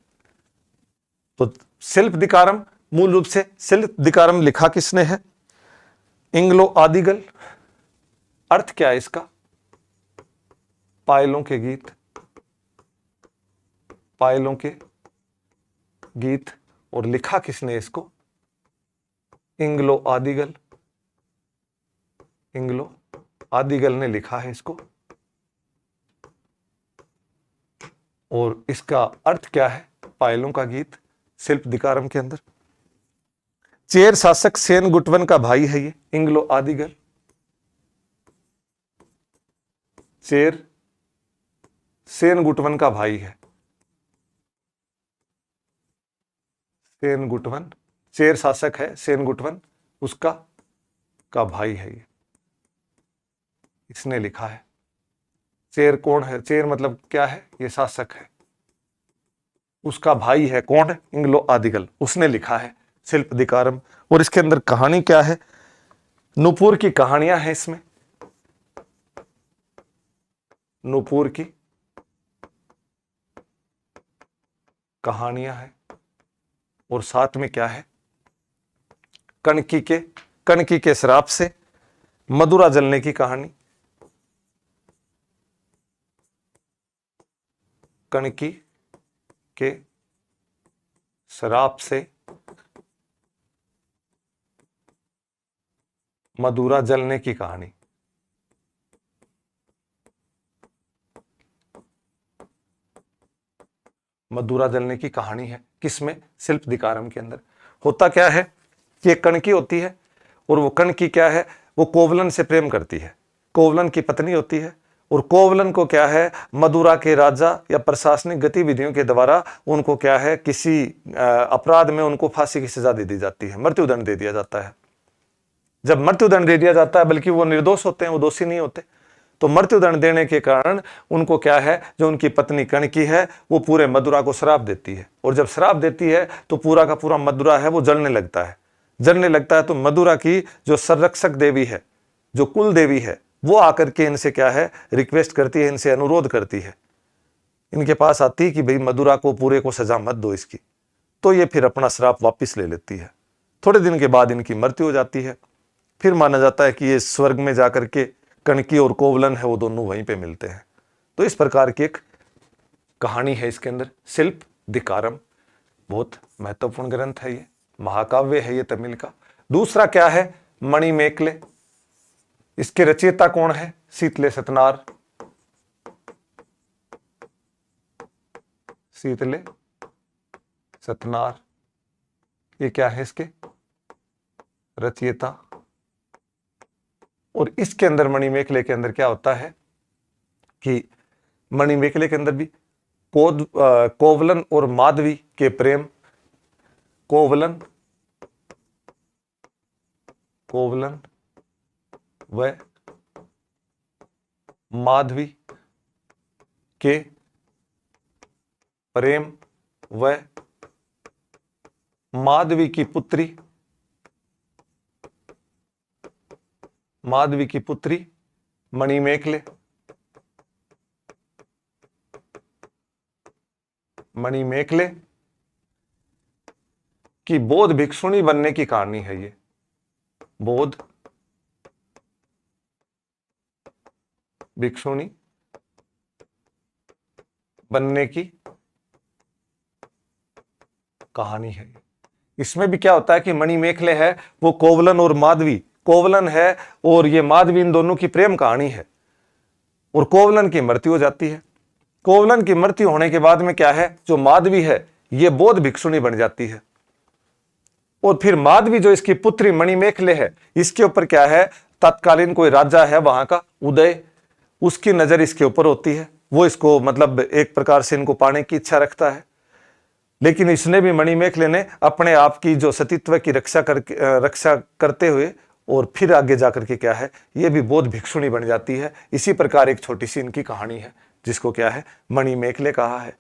Speaker 1: तो शिल्पदिकारम, मूल रूप से शिल्पदिकारम लिखा किसने है, इंग्लो आदिगल। अर्थ क्या है इसका, पायलों के गीत, पायलों के गीत। और लिखा किसने इसको, इंग्लो आदिगल, इंग्लो आदिगल ने लिखा है इसको। और इसका अर्थ क्या है, पायलों का गीत, शिल्पदिकारम के अंदर। चेर शासक सेन गुटवन का भाई है ये इंग्लो आदिगल। चेर सेन गुटवन का भाई है, सेन गुटवन, चेर शासक है सेन गुटवन, उसका का भाई है ये, इसने लिखा है। चेर कौन है, चेर मतलब क्या है, ये शासक है, उसका भाई है कौन है, इंग्लो आदिगल, उसने लिखा है शिल्पदिकारम। और इसके अंदर कहानी क्या है, नुपुर की कहानियां हैं इसमें, नुपुर की कहानियां हैं। और साथ में क्या है, कणकी के श्राप से मदुरा जलने की कहानी, कणकी के श्राप से मदुरा जलने की कहानी। मदुरा जलने की कहानी है किसमें, शिल्पदिकारम के अंदर। होता क्या है कि एक कणकी होती है, और वो कणकी क्या है, वो कोवलन से प्रेम करती है, कोवलन की पत्नी होती है। और कोवलन को क्या है, मदुरा के राजा या प्रशासनिक गतिविधियों के द्वारा उनको क्या है, किसी अपराध में उनको फांसी की सजा दे दी जाती है, मृत्युदंड दे दिया जाता है। जब मृत्युदंड दे दिया जाता है, बल्कि वो निर्दोष होते हैं, वो दोषी नहीं होते, तो मृत्युदंड देने के कारण उनको क्या है, जो उनकी पत्नी कणकी है वो पूरे मदुरा को श्राप देती है। और जब श्राप देती है तो पूरा का पूरा मदुरा है वो जलने लगता है, जलने लगता है। तो मदुरा की जो संरक्षक देवी है, जो कुल देवी है, वो आकर के इनसे क्या है, रिक्वेस्ट करती है, इनसे अनुरोध करती है, इनके पास आती है कि भाई मदुरा को पूरे को सजा मत दो इसकी। तो ये फिर अपना श्राप वापिस ले लेती है। थोड़े दिन के बाद इनकी मृत्यु हो जाती है। फिर माना जाता है कि ये स्वर्ग में जाकर के कणकी और कोवलन है वो दोनों वहीं पे मिलते हैं। तो इस प्रकार की एक कहानी है इसके अंदर, शिल्पदिकारम। बहुत महत्वपूर्ण ग्रंथ है ये, महाकाव्य है ये तमिल का। दूसरा क्या है, मणिमेकले। इसके रचयिता कौन है, शीतले सतनार, शीतले सतनार, ये क्या है इसके रचयिता। और इसके अंदर मणिमेकले के अंदर क्या होता है कि मणिमेकले के अंदर भी कोवलन और माधवी के प्रेम, कोवलन व माधवी के प्रेम व माधवी की पुत्री मणिमेखले की बौद्ध भिक्षुणी बनने की कहानी है। ये बौद्ध भिक्षुणी बनने की कहानी है। इसमें भी क्या होता है कि मणिमेखले है वो कोवलन और माधवी, कोवलन है और ये माधवी, इन दोनों की प्रेम कहानी है और कोवलन की मृत्यु हो जाती है। कोवलन की मृत्यु होने के बाद में क्या है, जो माधवी है ये बौद्ध भिक्षुणी बन जाती है और फिर माधवी जो इसकी पुत्री मणिमेखले है, इसके ऊपर क्या है, तत्कालीन कोई राजा है वहां का उदय, उसकी नजर इसके ऊपर होती है। वो इसको मतलब एक प्रकार से इनको पाने की इच्छा रखता है, लेकिन इसने भी, मणिमेखले ने अपने आप की जो सतीत्व की रक्षा करते हुए और फिर आगे जाकर के क्या है, ये भी बौद्ध भिक्षुणी बन जाती है। इसी प्रकार एक छोटी सी इनकी कहानी है जिसको क्या है, मणिमेखले कहा है।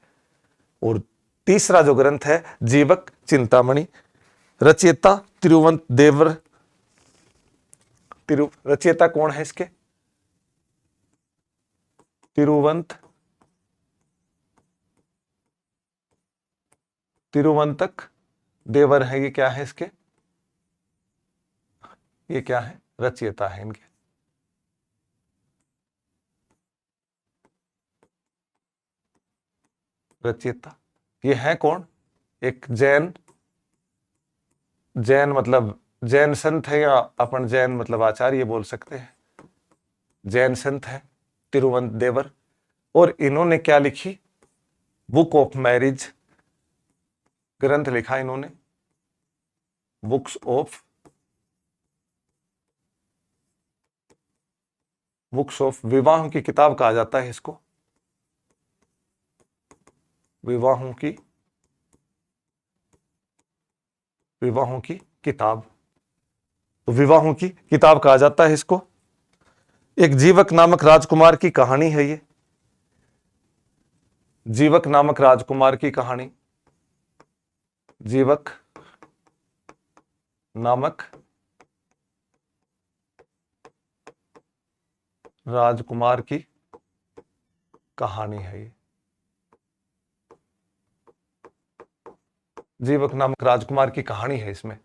Speaker 1: और तीसरा जो ग्रंथ है जीवक चिंतामणि, रचयिता तिरुवंत देवर। रचयिता कौन है इसके, तिरुवंतक देवर है। ये क्या है इसके, ये क्या है, रचयिता है इनके। रचयिता ये है कौन, एक जैन मतलब जैन संत है, या अपन जैन मतलब आचार्य बोल सकते हैं, जैन संत है तिरुवंत देवर। और इन्होंने क्या लिखी, बुक ऑफ मैरिज ग्रंथ लिखा इन्होंने, बुक्स ऑफ विवाह की किताब कहा जाता है इसको, विवाहों की किताब, तो विवाहों की किताब कहा जाता है इसको। एक जीवक नामक राजकुमार की कहानी है ये, जीवक नामक राजकुमार की कहानी, जीवक नामक राजकुमार की कहानी है ये। जीवक नामक राजकुमार की कहानी है इसमें,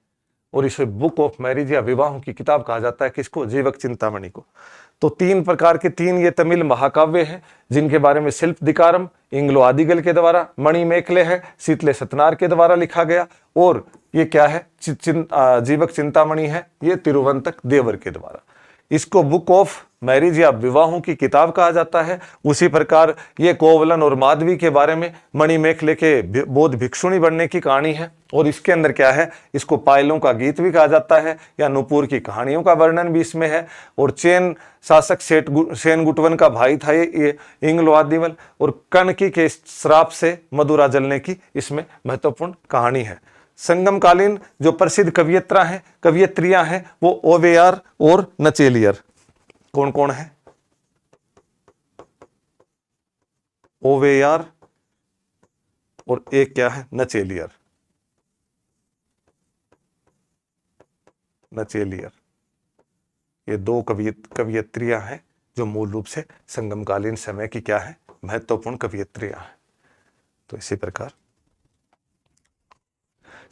Speaker 1: और इसे बुक ऑफ मैरिज या विवाहों की किताब कहा जाता है किसको, जीवक चिंतामणि को। तो तीन प्रकार के तीन ये तमिल महाकाव्य हैं जिनके बारे में शिल्पदिकारम इंग्लो आदिगल के द्वारा, मणिमेखले है शीतले सतनार के द्वारा लिखा गया, और ये क्या है, जीवक चिंतामणि है ये तिरुवंतक देवर के द्वारा। इसको बुक ऑफ मैरिज या विवाहों की किताब कहा जाता है। उसी प्रकार ये कोवलन और माधवी के बारे में, मणिमेखले के बौद्ध भिक्षुणी बनने की कहानी है, और इसके अंदर क्या है, इसको पायलों का गीत भी कहा जाता है या नुपुर की कहानियों का वर्णन भी इसमें है। और चैन शासक सेनगुटवन का भाई था ये इंग्लो आदिवल, और कनकी के श्राप से मदुरा जलने की इसमें महत्वपूर्ण कहानी है। संगमकालीन जो प्रसिद्ध कवियत्रियां हैं वो ओवेयार और नचेलियर। कौन कौन है, ओवेयार और एक क्या है, नचेलियर। ये दो कवियत्रियां हैं जो मूल रूप से संगमकालीन समय की क्या है, महत्वपूर्ण कवियत्रियां हैं। तो इसी प्रकार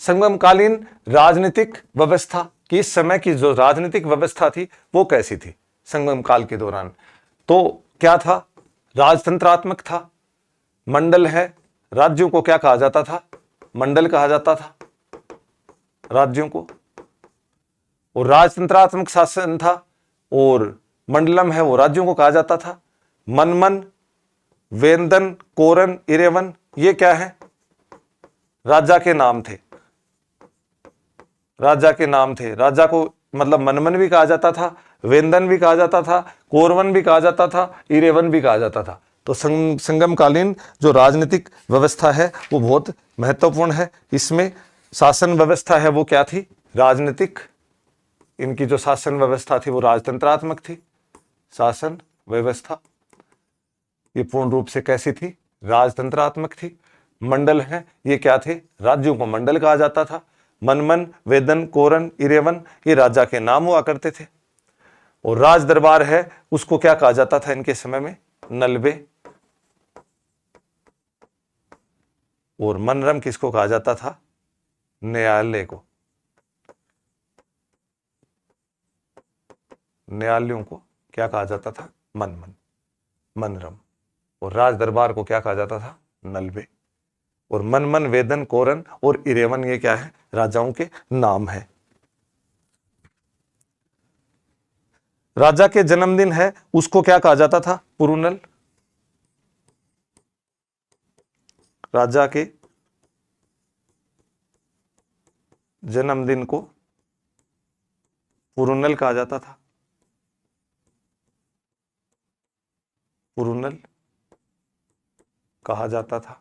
Speaker 1: संगमकालीन राजनीतिक व्यवस्था की, इस समय की जो राजनीतिक व्यवस्था थी वो कैसी थी संगम काल के दौरान, तो क्या था, राजतंत्रात्मक था। मंडल है, राज्यों को क्या कहा जाता था, मंडल कहा जाता था राज्यों को, और राजतंत्रात्मक शासन था। और मंडलम है वो राज्यों को कहा जाता था। मनमन, वेंदन, कोरन, इरेवन ये क्या है, राजा के नाम थे, राजा को मतलब मनमन भी कहा जाता था, वेंदन भी कहा जाता था, कोरवन भी कहा जाता था, इरेवन भी कहा जाता था। तो संगमकालीन जो राजनीतिक व्यवस्था है वो बहुत महत्वपूर्ण है। इसमें शासन व्यवस्था है वो क्या थी? राजनीतिक। इनकी जो शासन व्यवस्था थी वो राजतंत्रात्मक थी। शासन व्यवस्था ये पूर्ण रूप से कैसी थी? राजतंत्रात्मक थी। मंडल है ये क्या थे? राज्यों को मंडल कहा जाता था। मनमन, वेदन, कोरन, इरेवन ये राजा के नाम हुआ करते थे। और राज दरबार है उसको क्या कहा जाता था इनके समय में? नलबे। और मनरम किसको कहा जाता था? न्यायालय को। न्यायालयों को क्या कहा जाता था? मनमन, मनरम। और राज दरबार को क्या कहा जाता था? नलबे। और मनमन, वेदन, कोरन और इरेवन ये क्या है? राजाओं के नाम है। राजा के जन्मदिन है उसको क्या कहा जाता था? पुरुनल। राजा के जन्मदिन को पुरुनल कहा जाता था। पुरुनल कहा जाता था।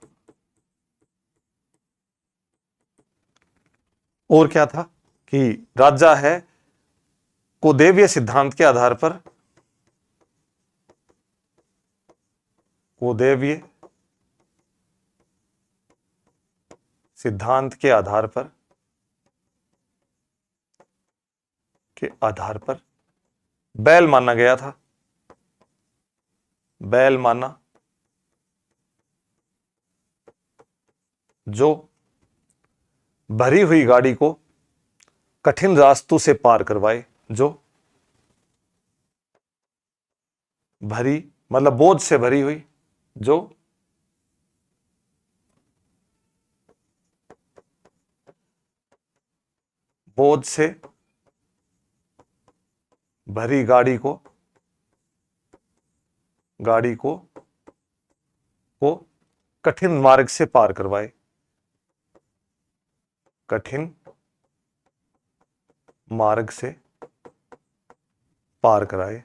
Speaker 1: और क्या था कि राजा है को देवीय सिद्धांत के आधार पर, को देवीय सिद्धांत के आधार पर बैल माना गया था। बैल माना जो भरी हुई गाड़ी को कठिन रास्तों से पार करवाए। जो भरी मतलब बोझ से भरी हुई, जो बोझ से भरी गाड़ी को कठिन मार्ग से पार करवाए। कठिन मार्ग से पार कराए।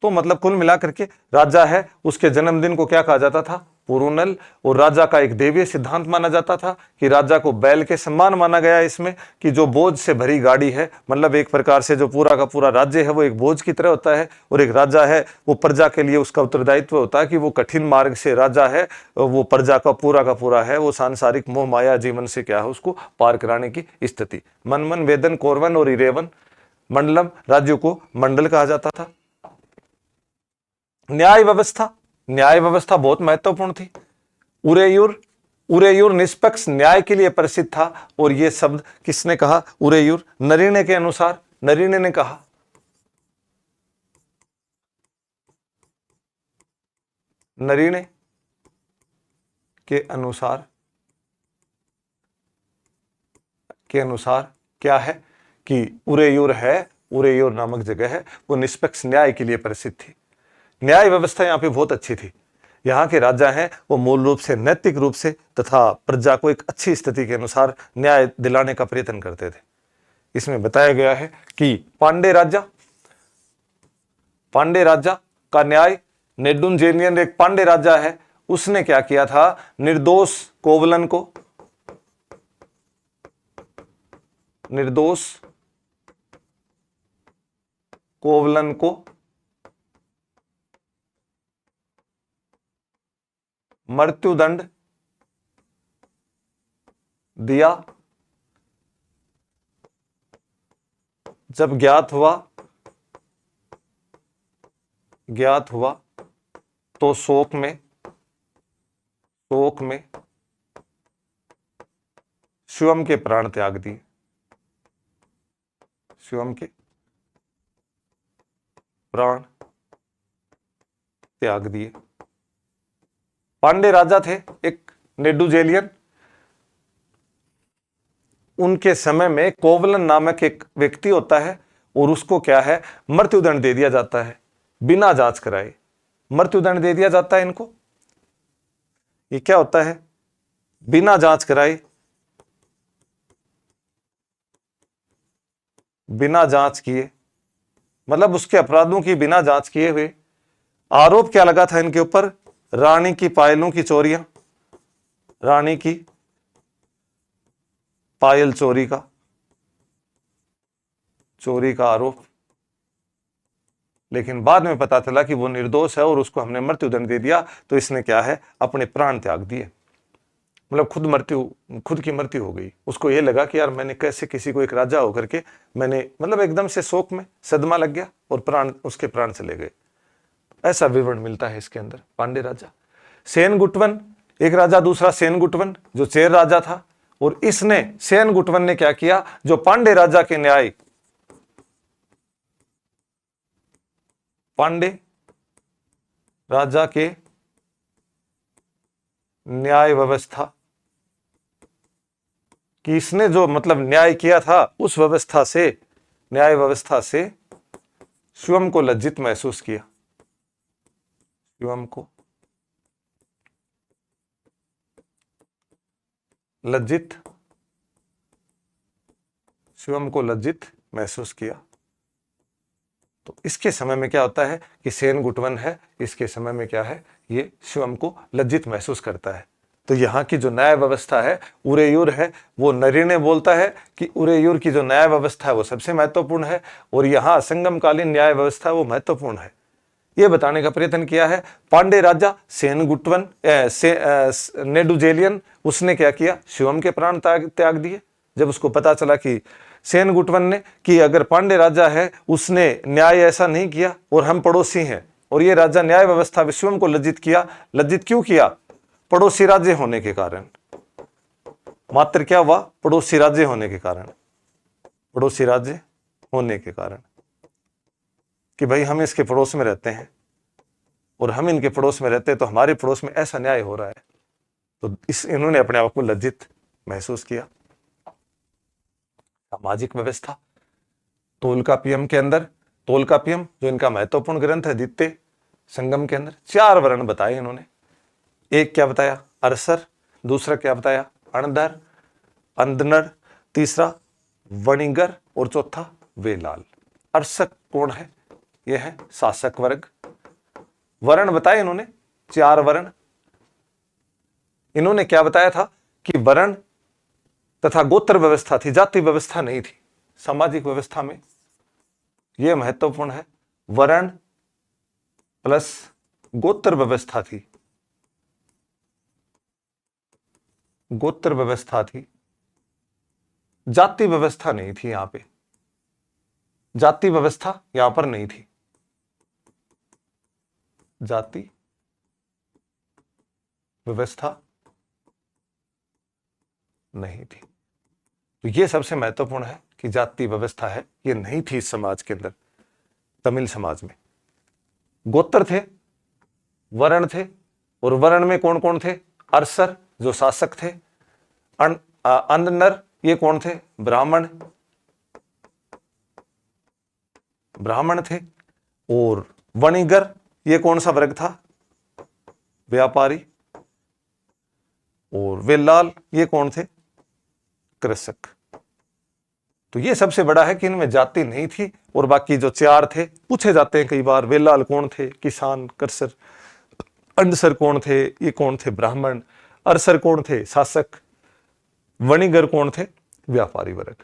Speaker 1: तो मतलब कुल मिलाकर के राजा है उसके जन्मदिन को क्या कहा जाता था? पुरुनल। और राजा का एक देवीय सिद्धांत माना जाता था कि राजा को बैल के समान माना गया इसमें कि जो बोझ से भरी गाड़ी है, मतलब एक प्रकार से जो पूरा का पूरा राज्य है वो एक बोझ की तरह होता है। और एक राजा है वो प्रजा के लिए उसका उत्तरदायित्व होता है कि वो कठिन मार्ग से, राजा है वो प्रजा का पूरा है वो सांसारिक मोह माया जीवन से क्या है उसको पार कराने की स्थिति। मनमन, वेदन, कोरवन और इरेवन मंडलम राज्यों को मंडल कहा जाता था। न्याय व्यवस्था बहुत महत्वपूर्ण थी। उरेयूर निष्पक्ष न्याय के लिए प्रसिद्ध था। और यह शब्द किसने कहा? उरेयूर। नरीने के अनुसार, नरीने ने कहा। नरीने के अनुसार क्या है कि उरेयूर नामक जगह है वो निष्पक्ष न्याय के लिए प्रसिद्ध थी। न्याय व्यवस्था यहाँ पे बहुत अच्छी थी। यहाँ के राजा हैं वो मूल रूप से नैतिक रूप से तथा प्रजा को एक अच्छी स्थिति के अनुसार न्याय दिलाने का प्रयत्न करते थे। इसमें बताया गया है कि पांडे राजा का न्याय, नेडुंजेनियन एक पांडे राजा है उसने क्या किया था? निर्दोष कोवलन को मृत्युदंड दिया। जब ज्ञात हुआ तो शोक में शिवम के प्राण त्याग दिए। शिवम के प्राण त्याग दिए। पांडे राजा थे एक नेडुजेलियन। उनके समय में कोवलन नामक एक व्यक्ति होता है और उसको क्या है? मृत्युदंड दे दिया जाता है बिना जांच कराए। मृत्युदंड दे दिया जाता है इनको। ये क्या होता है? बिना जांच कराए, बिना जांच किए मतलब उसके अपराधों की बिना जांच किए हुए। आरोप क्या लगा था इनके ऊपर? रानी की पायलों की चोरियां, रानी की पायल चोरी का आरोप। लेकिन बाद में पता चला कि वो निर्दोष है और उसको हमने मृत्युदंड दे दिया, तो इसने क्या है, अपने प्राण त्याग दिए। मतलब खुद की मृत्यु हो गई। उसको ये लगा कि यार मैंने कैसे किसी को, एक राजा होकर के मैंने, मतलब एकदम से शोक में सदमा लग गया और उसके प्राण चले गए। ऐसा विवरण मिलता है इसके अंदर। पांडे राजा सेन गुटवन, एक राजा दूसरा सेन गुटवन जो चेर राजा था, और इसने, सेन गुटवन ने क्या किया, जो पांडे राजा के पांडे राजा के न्याय व्यवस्था कि इसने जो मतलब न्याय किया था, उस न्याय व्यवस्था से स्वयं को लज्जित महसूस किया। स्वयं को लज्जित महसूस किया। तो इसके समय में क्या होता है कि सेन गुटवन है, इसके समय में क्या है, ये स्वयं को लज्जित महसूस करता है। तो यहाँ की जो न्याय व्यवस्था है, उरेयूर है, वो नरीने बोलता है कि उरेयूर की जो न्याय व्यवस्था है वो सबसे महत्वपूर्ण है, और यहाँ संगमकालीन न्याय व्यवस्था वो महत्वपूर्ण है, ये बताने का प्रयत्न किया है। पांडे राजा सेन गुटवन नेडुजेलियन, उसने क्या किया, शिवम के प्राण त्याग दिए। जब उसको पता चला कि सेन गुटवन ने कि अगर पांडे राजा है, उसने न्याय ऐसा नहीं किया और हम पड़ोसी हैं, और ये राजा न्याय व्यवस्था शिवम को लज्जित किया। लज्जित क्यों किया? पड़ोसी राज्य होने के कारण। मात्र क्या हुआ? पड़ोसी राज्य होने के कारण। पड़ोसी राज्य होने के कारण कि भाई हम इसके पड़ोस में रहते हैं और हम इनके पड़ोस में रहते हैं, तो हमारे पड़ोस में ऐसा न्याय हो रहा है। तो इन्होंने अपने आप को लज्जित महसूस किया। सामाजिक व्यवस्था तोलकापियम के अंदर, तोलकापियम जो इनका महत्वपूर्ण ग्रंथ है, द्वितीय संगम के अंदर 4 वर्ण बताए इन्होंने। एक क्या बताया? अरसर। दूसरा क्या बताया? अणधर, अंधनर। तीसरा वणिगर, और चौथा वेलाल। अरसक कौन है? यह है शासक वर्ग। वर्ण बताए इन्होंने 4 वर्ण। इन्होंने क्या बताया था कि वर्ण तथा गोत्र व्यवस्था थी, जाति व्यवस्था नहीं थी। सामाजिक व्यवस्था में यह महत्वपूर्ण है, वर्ण प्लस गोत्र व्यवस्था थी। गोत्र व्यवस्था थी, जाति व्यवस्था नहीं थी। यहां पे जाति व्यवस्था यहां पर नहीं थी, जाति व्यवस्था नहीं थी। तो यह सबसे महत्वपूर्ण है कि जाति व्यवस्था है, यह नहीं थी इस समाज के अंदर। तमिल समाज में गोत्र थे, वर्ण थे, और वर्ण में कौन कौन थे? अरसर जो शासक थे, अंधनर ये कौन थे? ब्राह्मण थे, और वणिगर ये कौन सा वर्ग था? व्यापारी। और वेलाल ये कौन थे? कृषक। तो ये सबसे बड़ा है कि इनमें जाति नहीं थी, और बाकी जो 4 थे पूछे जाते हैं कई बार। वेलाल कौन थे? किसान। कृषक। अंधसर कौन थे? ये कौन थे? ब्राह्मण। अरसर कौन थे? शासक। वणिगर कौन थे? व्यापारी वर्ग।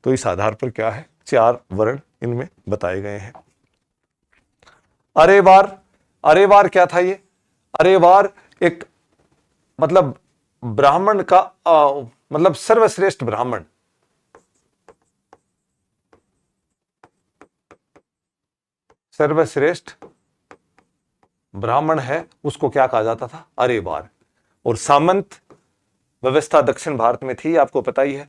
Speaker 1: तो इस आधार पर क्या है, 4 वर्ण इनमें बताए गए हैं। अरेवार, अरेवार क्या था? ये अरेवार एक मतलब ब्राह्मण का मतलब सर्वश्रेष्ठ ब्राह्मण, सर्वश्रेष्ठ ब्राह्मण है, उसको क्या कहा जाता था? अरेवार। और सामंत व्यवस्था दक्षिण भारत में थी, आपको पता ही है।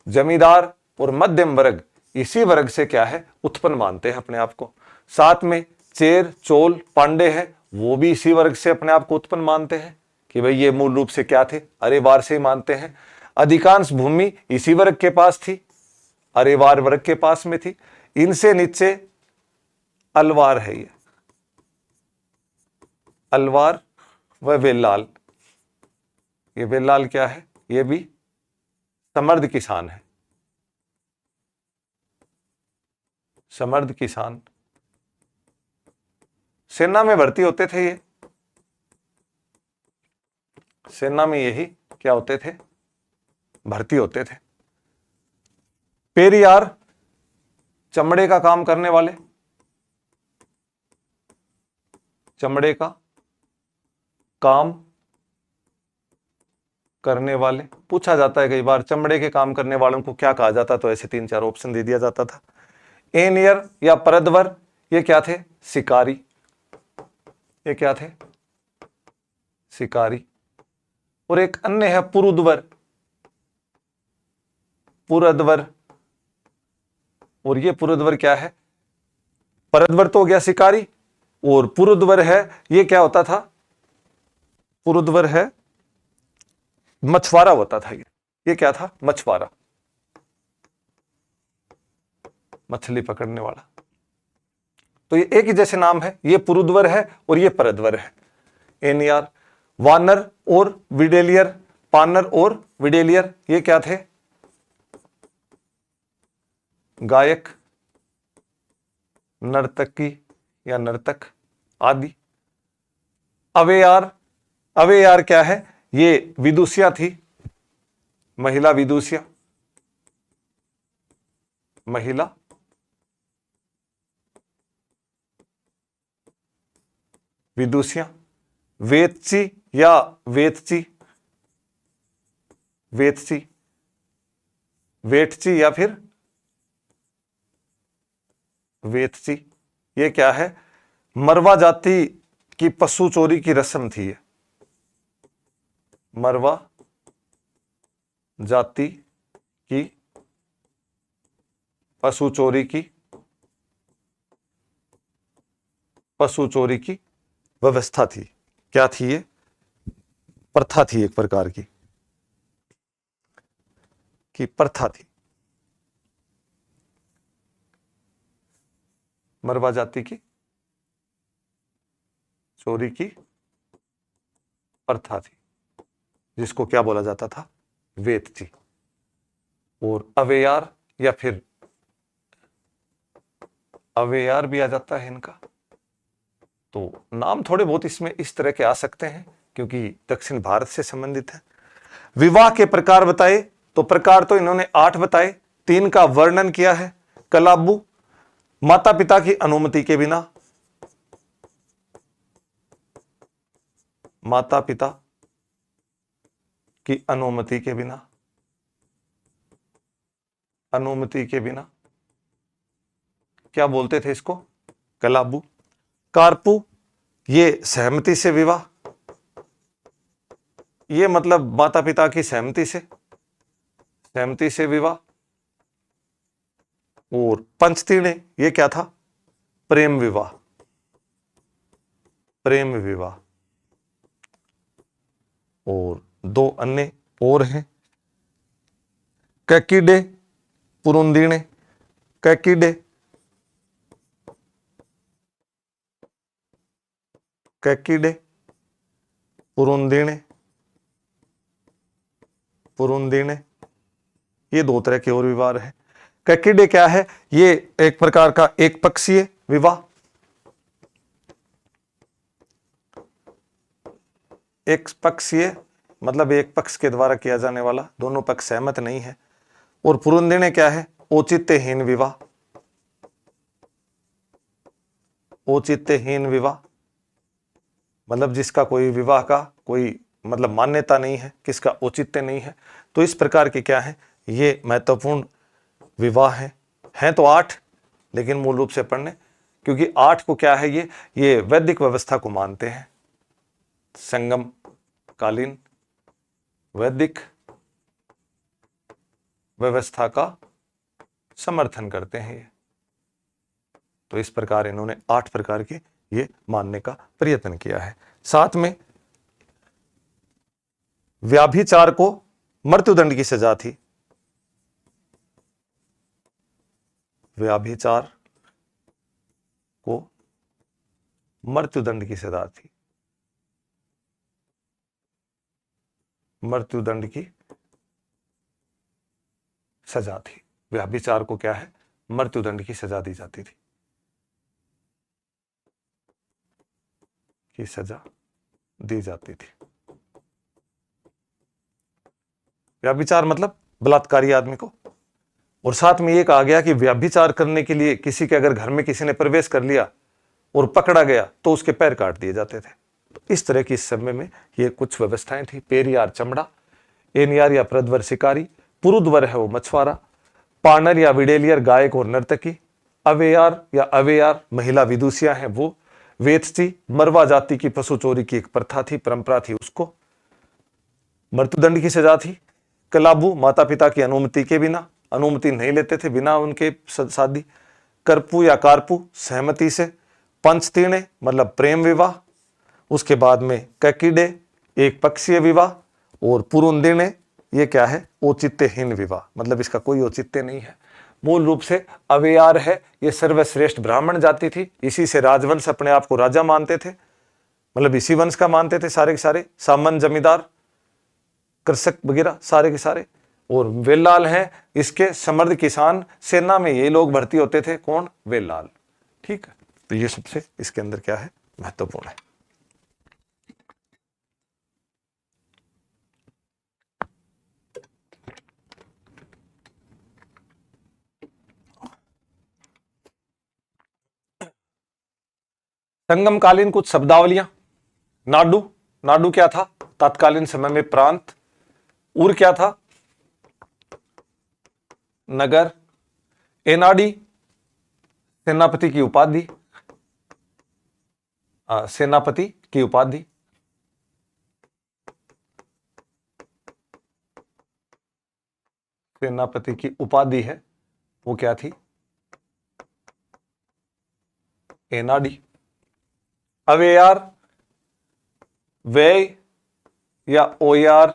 Speaker 1: जमींदार और मध्यम वर्ग इसी वर्ग से क्या है, उत्पन्न मानते हैं अपने आप को। साथ में चेर, चोल, पांडे है, वो भी इसी वर्ग से अपने आप को उत्पन्न मानते हैं कि भाई ये मूल रूप से क्या थे, अरेवार से ही मानते हैं। अधिकांश भूमि इसी वर्ग के पास थी, अरेवार वर्ग के पास में थी। इनसे नीचे अलवार है, ये अलवार व वेलाल। ये वेलाल क्या है? ये भी समर्थ किसान है, समर्थ किसान। सेना में भर्ती होते थे ये, सेना में यही क्या होते थे, भर्ती होते थे। पेरियार, चमड़े का काम करने वाले, चमड़े का काम करने वाले। पूछा जाता है कई बार चमड़े के काम करने वालों को क्या कहा जाता, तो ऐसे 3-4 ऑप्शन दे दिया जाता था। एनियर या परदवर, ये क्या थे, शिकारी, ये क्या थे, शिकारी। और एक अन्य है पुरुदवर, पुरदवर। और ये पुरदवर क्या है, परदवर तो हो गया शिकारी, और पुरुदवर है, ये क्या होता था, पुरुदवर है मछुआरा होता था। ये क्या था, मछुआरा, मछली पकड़ने वाला। तो ये एक ही जैसे नाम है, ये पुरुदवर है और ये परदवर है। एनियार, वानर और विडेलियर, पानर और विडेलियर, ये क्या थे, गायक, नर्तकी या नर्तक आदि। अवेयार, अवेयार क्या है, ये विदुषिया थी, महिला विदुषिया, महिला विदुषिया। वेतची या वेतची, वेतची, वेटची या फिर वेतची, ये क्या है, मरवा जाति की पशु चोरी की रस्म थी। ये मरवा जाति की पशु चोरी की, पशु चोरी की व्यवस्था थी। क्या थी ये, प्रथा थी, एक प्रकार की प्रथा थी, मरवा जाति की चोरी की प्रथा थी, जिसको क्या बोला जाता था, वेतची। और अवेयार या फिर अवेयार भी आ जाता है इनका। तो नाम थोड़े बहुत इसमें इस तरह के आ सकते हैं क्योंकि दक्षिण भारत से संबंधित है। विवाह के प्रकार बताए, तो प्रकार तो इन्होंने 8 बताए, 3 का वर्णन किया है। कलाबू, माता पिता की अनुमति के बिना, माता पिता की अनुमति के बिना, अनुमति के बिना क्या बोलते थे इसको, कलाबू। कारपू, ये सहमति से विवाह, ये मतलब माता पिता की सहमति से, सहमति से विवाह। और पंचतीर्णे, ये क्या था, प्रेम विवाह, प्रेम विवाह। और 2 अन्य और हैं, कैकिडे, पुरुंदीणे, कैकिडे, कैकिडे, पुरुंदीणे, पुरुंदीणे, ये 2 तरह के और विवाह है। कैकिडे क्या है, ये एक प्रकार का एक पक्षीय विवाह, एक पक्षीय मतलब एक पक्ष के द्वारा किया जाने वाला, दोनों पक्ष सहमत नहीं है। और पुरुंदीणे क्या है, औचित्यहीन विवाह, औचित्यहीन विवाह मतलब जिसका कोई विवाह का कोई मतलब मान्यता नहीं है, किसका औचित्य नहीं है। तो इस प्रकार के क्या है, ये महत्वपूर्ण विवाह हैं तो 8, लेकिन मूल रूप से पढ़ने, क्योंकि 8 को क्या है, ये वैदिक व्यवस्था को मानते हैं, संगम कालीन वैदिक व्यवस्था का समर्थन करते हैं ये। तो इस प्रकार इन्होंने 8 प्रकार के ये मानने का प्रयत्न किया है। साथ में व्याभिचार को मृत्युदंड की सजा थी, व्याभिचार को मृत्युदंड की सजा थी, मृत्युदंड की सजा थी। व्याभिचार को क्या है, मृत्युदंड की सजा दी जाती थी। की सजा दी जाती थी। व्यभिचार मतलब बलात्कारी आदमी को। और साथ में ये कहा गया कि व्यभिचार करने के लिए किसी के अगर घर में किसी ने प्रवेश कर लिया और पकड़ा गया तो उसके पैर काट दिए जाते थे। तो इस तरह की इस समय में ये कुछ व्यवस्थाएं थी। पेरियार चमड़ा, एनियार या प्रदवर शिकारी, पुरुद्वर है वो मछुआरा, पार्नर या विडेलियर गायक और नर्तकी, अवेयार या अवेयार महिला विदुषिया है वो, वेतची मरवा जाति की पशु चोरी की एक प्रथा थी, परंपरा थी, उसको मृत्युदंड की सजा थी। कलाबू माता पिता की अनुमति के बिना, अनुमति नहीं लेते थे बिना उनके शादी। करपू या कारपू सहमति से। पंचतीर्णे मतलब प्रेम विवाह। उसके बाद में कैकिडे एक पक्षीय विवाह। और पुरुंदिर्णे ये क्या है, औचित्यहीन विवाह, मतलब इसका कोई औचित्य नहीं है। मूल रूप से अवेयार है ये सर्वश्रेष्ठ ब्राह्मण जाति थी, इसी से राजवंश अपने आप को राजा मानते थे, मतलब इसी वंश का मानते थे सारे के सारे। सामंत जमींदार कृषक वगैरह सारे के सारे। और वेलाल हैं इसके समर्थ किसान, सेना में ये लोग भर्ती होते थे, कौन, वेलाल। ठीक है, तो ये सबसे इसके अंदर क्या है, महत्वपूर्ण है। संगमकालीन कुछ शब्दावलियां। नाडु, नाडु क्या था, तत्कालीन समय में प्रांत। उर क्या था, नगर। एनाडी सेनापति की उपाधि, सेनापति की उपाधि। सेनापति की उपाधि है वो क्या थी, एनाडी। अवेयार, व्यय या ओयार,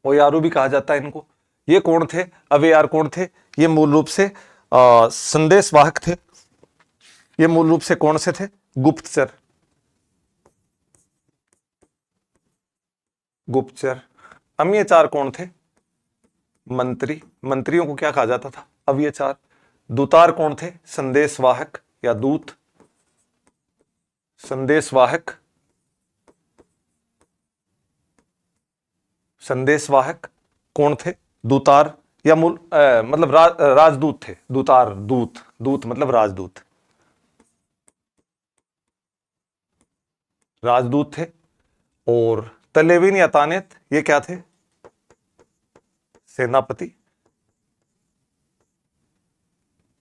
Speaker 1: ओयारू भी कहा जाता है इनको। ये कौन थे, अवेयार कौन थे, ये मूल रूप से संदेशवाहक थे। ये मूल रूप से कौन से थे, गुप्तचर। गुप्तचर। अम्यचार कौन थे, मंत्री। मंत्रियों को क्या कहा जाता था, अव्यचार। दूतार कौन थे, संदेशवाहक या दूत। संदेशवाहक, संदेशवाहक कौन थे, दूतार या मतलब राजदूत थे। दूतार दूत, दूत मतलब राजदूत, राजदूत थे। और तलेविन या तानेत ये क्या थे, सेनापति।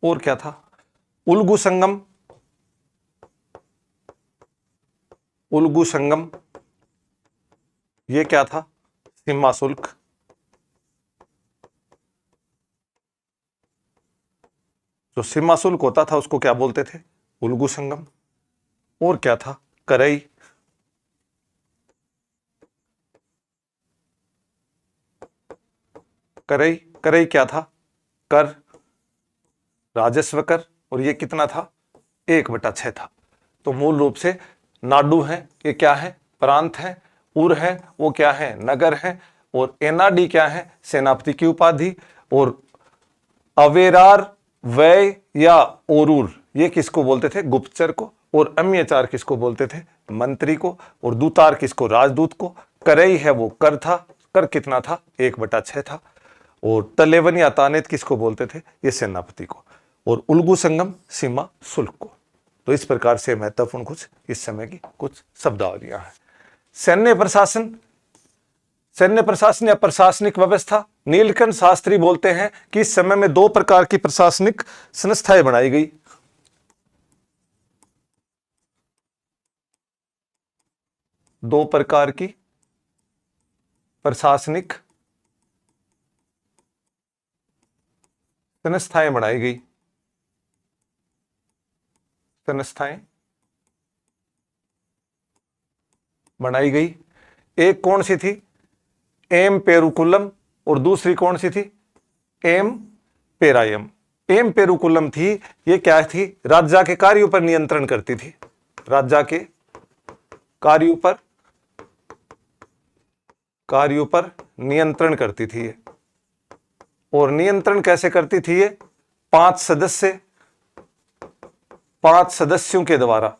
Speaker 1: और क्या था, उल्गु संगम। उल्गु संगम ये क्या था, सीमा शुल्क। जो सीमा शुल्क होता था उसको क्या बोलते थे, उल्गु संगम। और क्या था, करई। करई, करई क्या था, कर, राजस्व कर। और ये कितना था, 1/6 था। तो मूल रूप से नाडु है ये क्या है, प्रांत है। उर है वो क्या है, नगर है। और एनाडी क्या है, सेनापति की उपाधि। और अवेरार, वय या ओरूर ये किसको बोलते थे, गुप्तचर को। और अम्यचार किसको बोलते थे, मंत्री को। और दूतार किसको, राजदूत को। करई है वो कर था, कर कितना था, 1/6 था। और तलेवन या तानेत किसको बोलते थे, ये सेनापति को। और उल्गु संगम सीमा शुल्क को। तो इस प्रकार से महत्वपूर्ण कुछ इस समय की कुछ शब्दावलियां हैं। सैन्य प्रशासन, सैन्य प्रशासन या प्रशासनिक व्यवस्था। नीलकंठ शास्त्री बोलते हैं कि इस समय में 2 प्रकार की प्रशासनिक संस्थाएं बनाई गई। दो प्रकार की प्रशासनिक संस्थाएं बनाई गई। संस्थाएं बनाई गई। एक कौन सी थी, एम पेरुकुलम। और दूसरी कौन सी थी, एम पेरायम। एम पेरुकुलम थी ये क्या थी, राज्य के कार्यों पर नियंत्रण करती थी। राज्य के कार्यों पर नियंत्रण करती थी ये। और नियंत्रण कैसे करती थी ये, 5 सदस्यों के द्वारा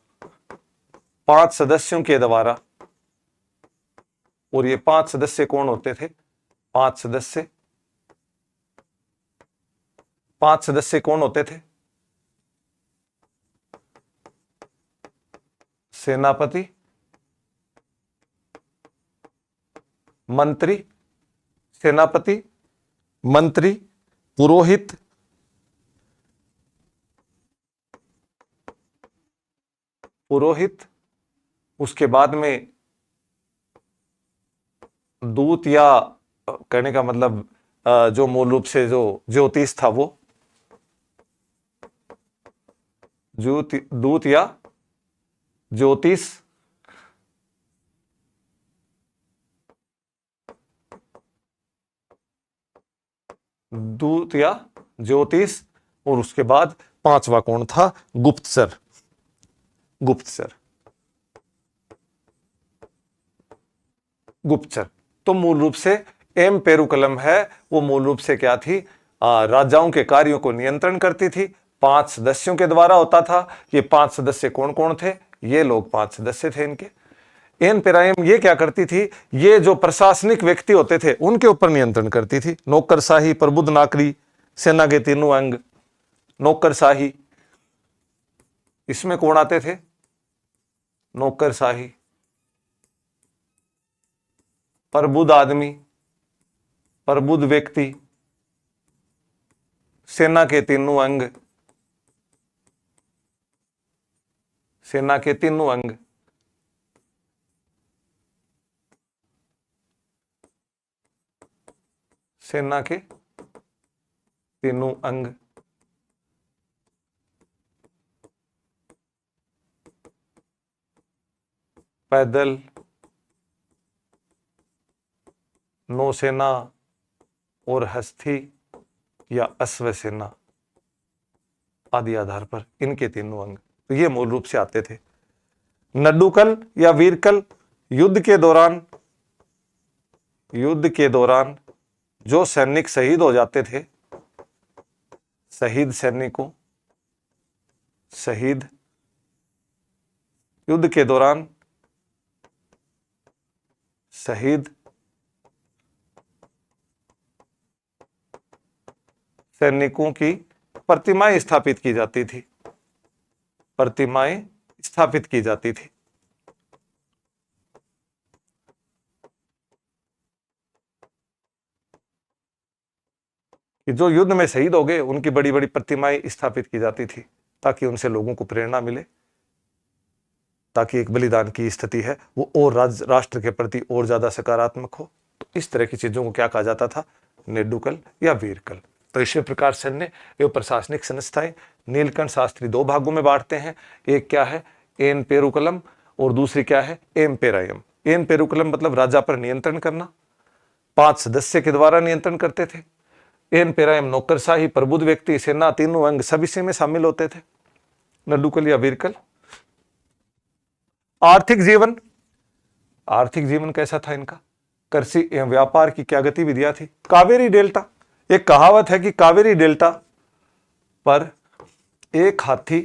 Speaker 1: 5 सदस्यों के द्वारा, और ये 5 सदस्य कौन होते थे? 5 सदस्य कौन होते थे? सेनापति, मंत्री, सेनापति, मंत्री, पुरोहित, उसके बाद में दूत, या कहने का मतलब जो मूल रूप से जो ज्योतिष था वो दूत या ज्योतिष, दूत या ज्योतिष, और उसके बाद 5वां कौन था? गुप्तचर। तो मूल रूप से एम पेरुकलम है वो मूल रूप से क्या थी? राजाओं के कार्यों को नियंत्रण करती थी। 5 सदस्यों के द्वारा होता था। ये 5 सदस्य कौन कौन थे? ये लोग 5 सदस्य थे इनके। एन पेरायम ये क्या करती थी? ये जो प्रशासनिक व्यक्ति होते थे उनके ऊपर नियंत्रण करती थी। नौकरशाही, प्रबुद्ध नाकरी, सेना के तीनों अंग। नौकरशाही, इसमें कौन आते थे? नौकरशाही, प्रबुद्ध आदमी, प्रबुद्ध व्यक्ति, सेना के तीनों अंग, सेना के तीनों अंग। सेना के तीनों अंग। पैदल, नौसेना और हस्ती या अश्व सेना आदि आधार पर इनके तीनों अंग। तो ये मूल रूप से आते थे। नड्डुकल या वीरकल, युद्ध के दौरान जो सैनिक शहीद हो जाते थे, शहीद सैनिकों, शहीद युद्ध के दौरान शहीद सैनिकों की प्रतिमाएं स्थापित की जाती थी। प्रतिमाएं स्थापित की जाती थी। कि जो युद्ध में शहीद हो गए उनकी बड़ी बड़ी प्रतिमाएं स्थापित की जाती थी ताकि उनसे लोगों को प्रेरणा मिले, ताकि एक बलिदान की स्थिति है वो और राष्ट्र के प्रति और ज्यादा सकारात्मक हो। तो इस तरह की चीजों को क्या कहा जाता था? नेडुकल या वीरकल। तो इसी प्रकार सैन्य एवं प्रशासनिक संस्थाएं नीलकंठ शास्त्री 2 भागों में बांटते हैं। एक क्या है? एन पेरुकुलम, और दूसरी क्या है? एम पेरायम। एन पेरुकुलम मतलब राजा पर नियंत्रण करना, 5 सदस्य के द्वारा नियंत्रण करते थे। एन पेरायम नौकरशाही, प्रबुद्ध व्यक्ति, सेना, तीनों अंग सब इसी में शामिल होते थे। नड्डुकल या वीरकल। आर्थिक जीवन कैसा था इनका? कृषि एवं व्यापार की क्या गतिविधियां थी? कावेरी डेल्टा, एक कहावत है कि कावेरी डेल्टा पर एक हाथी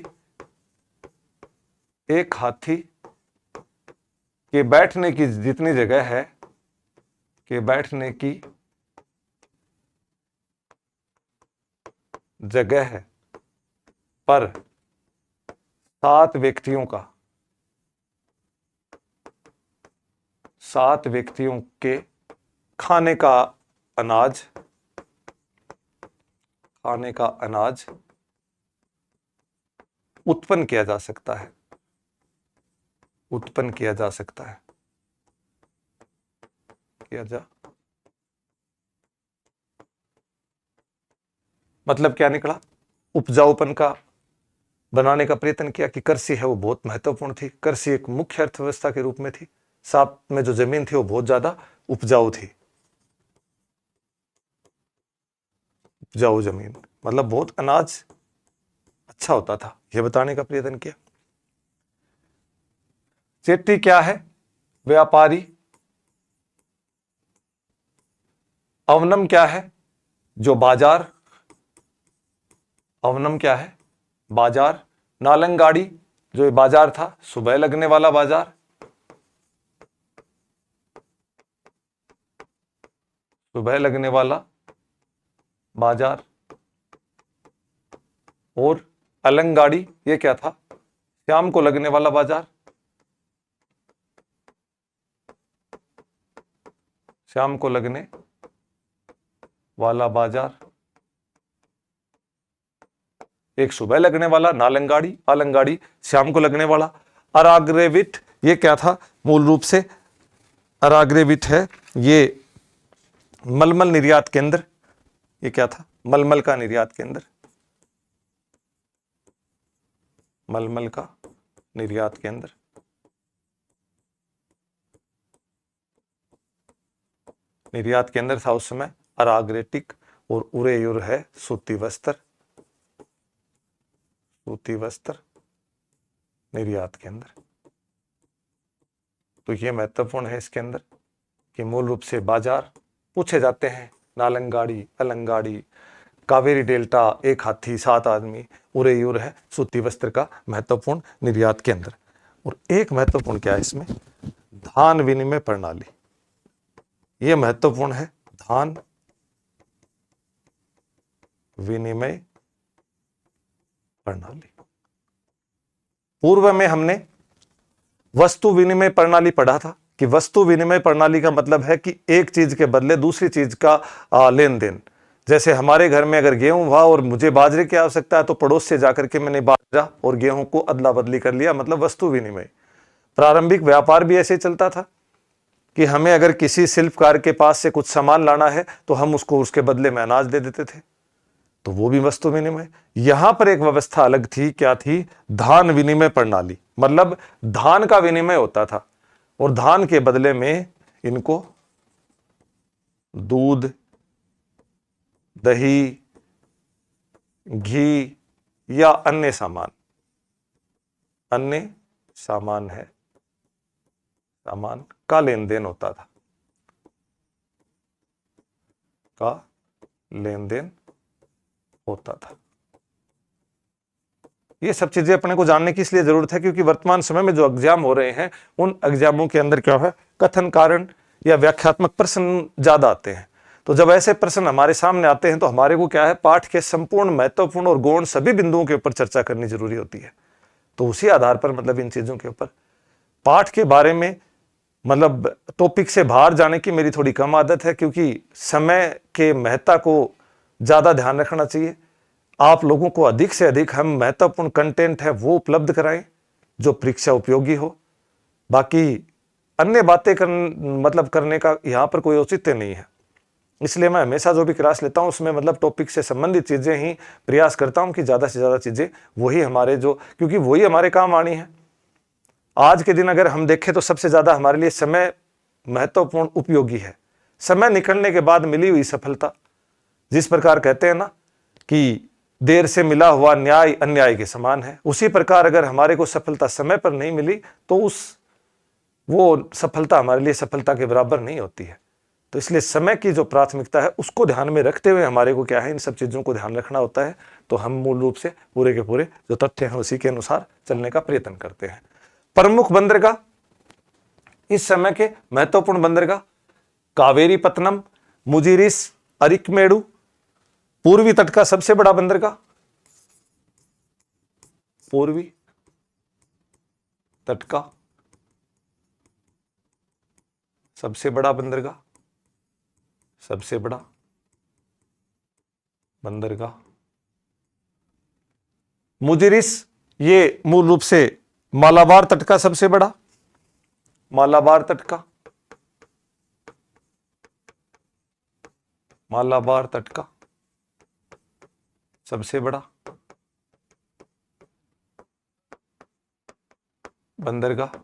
Speaker 1: के बैठने की जितनी जगह है, के बैठने की जगह है पर 7 व्यक्तियों के खाने का अनाज उत्पन्न किया जा सकता है। मतलब क्या निकला? उपजाऊपन का बनाने का प्रयत्न किया कि कृषि है वो बहुत महत्वपूर्ण थी। कृषि एक मुख्य अर्थव्यवस्था के रूप में थी। साथ में जो जमीन थी वो बहुत ज्यादा उपजाऊ थी। उपजाऊ जमीन मतलब बहुत अनाज अच्छा होता था, यह बताने का प्रयत्न किया। चेट्टी क्या है? व्यापारी। अवनम क्या है? जो बाजार। अवनम क्या है? बाजार। नालंगाड़ी जो ये बाजार था, सुबह लगने वाला बाजार, सुबह लगने वाला बाजार। और अलंगाड़ी, ये क्या था, शाम को लगने वाला बाजार, शाम को लगने वाला बाजार। एक सुबह लगने वाला नालंगाड़ी, अलंगाड़ी शाम को लगने वाला। अराग्रेविट, ये क्या था मूल रूप से, अराग्रेविट है ये मलमल निर्यात केंद्र। ये क्या था, मलमल का निर्यात केंद्र, मलमल का निर्यात केंद्र। निर्यात केंद्र था उस समय अराग्रेटिक। और उरेयुर है सूती वस्त्र, सूती वस्त्र निर्यात केंद्र। तो ये महत्वपूर्ण है इसके अंदर कि मूल रूप से बाजार पूछे जाते हैं, नालंगाड़ी, अलंगाड़ी, कावेरी डेल्टा, एक हाथी सात आदमी, उरेयुर है सूती वस्त्र का महत्वपूर्ण निर्यात केंद्र। और एक महत्वपूर्ण क्या है इसमें, धान विनिमय प्रणाली, यह महत्वपूर्ण है, धान विनिमय प्रणाली। पूर्व में हमने वस्तु विनिमय प्रणाली पढ़ा था कि वस्तु विनिमय प्रणाली का मतलब है कि एक चीज के बदले दूसरी चीज का लेन देन। जैसे हमारे घर में अगर गेहूं हुआ और मुझे बाजरे की आवश्यकता है तो पड़ोस से जाकर के मैंने बाजरा और गेहूं को अदला बदली कर लिया, मतलब वस्तु विनिमय। प्रारंभिक व्यापार भी ऐसे चलता था कि हमें अगर किसी शिल्पकार के पास से कुछ सामान लाना है तो हम उसको उसके बदले में अनाज दे देते थे, तो वो भी वस्तु विनिमय। यहां पर एक व्यवस्था अलग थी, क्या थी, धान विनिमय प्रणाली। मतलब धान का विनिमय होता था और धान के बदले में इनको दूध, दही, घी या अन्य सामान, अन्य सामान है, सामान का लेन देन होता था, का लेन देन होता था। ये सब चीजें अपने को जानने की इसलिए जरूरत है क्योंकि वर्तमान समय में जो एग्जाम हो रहे हैं उन एग्जामों के अंदर क्या है, कथन कारण या व्याख्यात्मक प्रश्न ज्यादा आते हैं। तो जब ऐसे प्रश्न हमारे सामने आते हैं तो हमारे को क्या है, पाठ के संपूर्ण महत्वपूर्ण और गौण सभी बिंदुओं के ऊपर चर्चा करनी जरूरी होती है। तो उसी आधार पर मतलब इन चीजों के ऊपर पाठ के बारे में मतलब टॉपिक से बाहर जाने की मेरी थोड़ी कम आदत है, क्योंकि समय के महत्ता को ज्यादा ध्यान रखना चाहिए। आप लोगों को अधिक से अधिक हम महत्वपूर्ण कंटेंट है वो उपलब्ध कराएं जो परीक्षा उपयोगी हो। बाकी अन्य बातें करने का यहाँ पर कोई औचित्य नहीं है। इसलिए मैं हमेशा जो भी क्लास लेता हूँ उसमें मतलब टॉपिक से संबंधित चीजें ही प्रयास करता हूँ कि ज्यादा से ज्यादा चीजें वही हमारे जो, क्योंकि वही हमारे काम आनी है। आज के दिन अगर हम देखें तो सबसे ज्यादा हमारे लिए समय महत्वपूर्ण उपयोगी है। समय निकलने के बाद मिली हुई सफलता, जिस प्रकार कहते हैं ना कि देर से मिला हुआ न्याय अन्याय के समान है, उसी प्रकार अगर हमारे को सफलता समय पर नहीं मिली तो वो सफलता हमारे लिए सफलता के बराबर नहीं होती है। तो इसलिए समय की जो प्राथमिकता है उसको ध्यान में रखते हुए हमारे को क्या है, इन सब चीजों को ध्यान रखना होता है। तो हम मूल रूप से पूरे के पूरे जो तथ्य हैं उसी के अनुसार चलने का प्रयत्न करते हैं। प्रमुख बंदरगाह, इस समय के महत्वपूर्ण बंदरगाह, कावेरी पत्तनम, मुजिरिस, अरिकमेडु। पूर्वी तट का सबसे बड़ा बंदरगाह, पूर्वी तट का सबसे बड़ा बंदरगाह, सबसे बड़ा बंदरगाह मुजिरिस, ये मूल रूप से मालाबार तट का सबसे बड़ा, मालाबार तट का, मालाबार तट का सबसे बड़ा बंदरगाह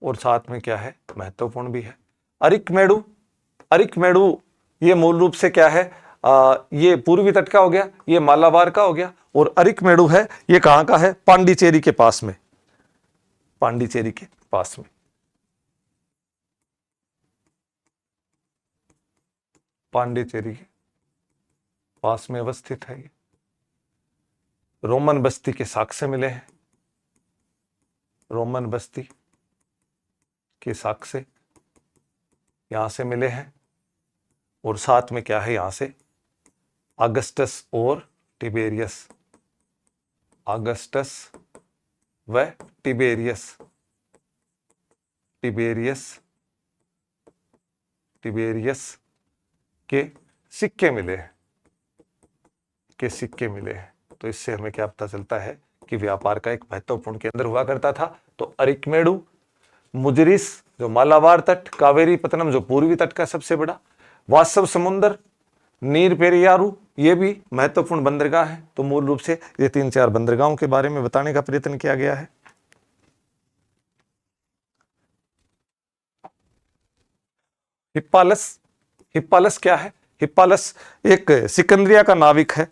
Speaker 1: और साथ में क्या है, महत्वपूर्ण भी है। अरिकमेडु, अरिकमेडु ये मूल रूप से क्या है, ये पूर्वी तट का हो गया, ये मालाबार का हो गया। और अरिकमेडु है ये कहां का है, पांडिचेरी के पास में, पांडिचेरी के पास में, पांडिचेरी के पास में अवस्थित है। ये रोमन बस्ती के साक्ष्य मिले हैं रोमन बस्ती के साक्ष्य यहां से मिले हैं, और साथ में क्या है यहां से अगस्टस और टिबेरियस, अगस्टस व टिबेरियस, टिबेरियस टिबेरियस के सिक्के मिले हैं, के सिक्के मिले हैं। तो इससे हमें क्या पता चलता है कि व्यापार का एक महत्वपूर्ण केंद्र हुआ करता था। तो अरिकमेडु, मुजरिस जो मालाबार तट, कावेरी पत्तनम जो पूर्वी तट का सबसे बड़ा, वास्तव समुद्र, नीर पेरियारू, ये भी महत्वपूर्ण बंदरगाह है। तो मूल रूप से ये 3-4 बंदरगाहों के बारे में बताने का प्रयत्न किया गया है। हिप्पालस, हिप्पालस क्या है? हिप्पालस एक सिकंदरिया का नाविक है,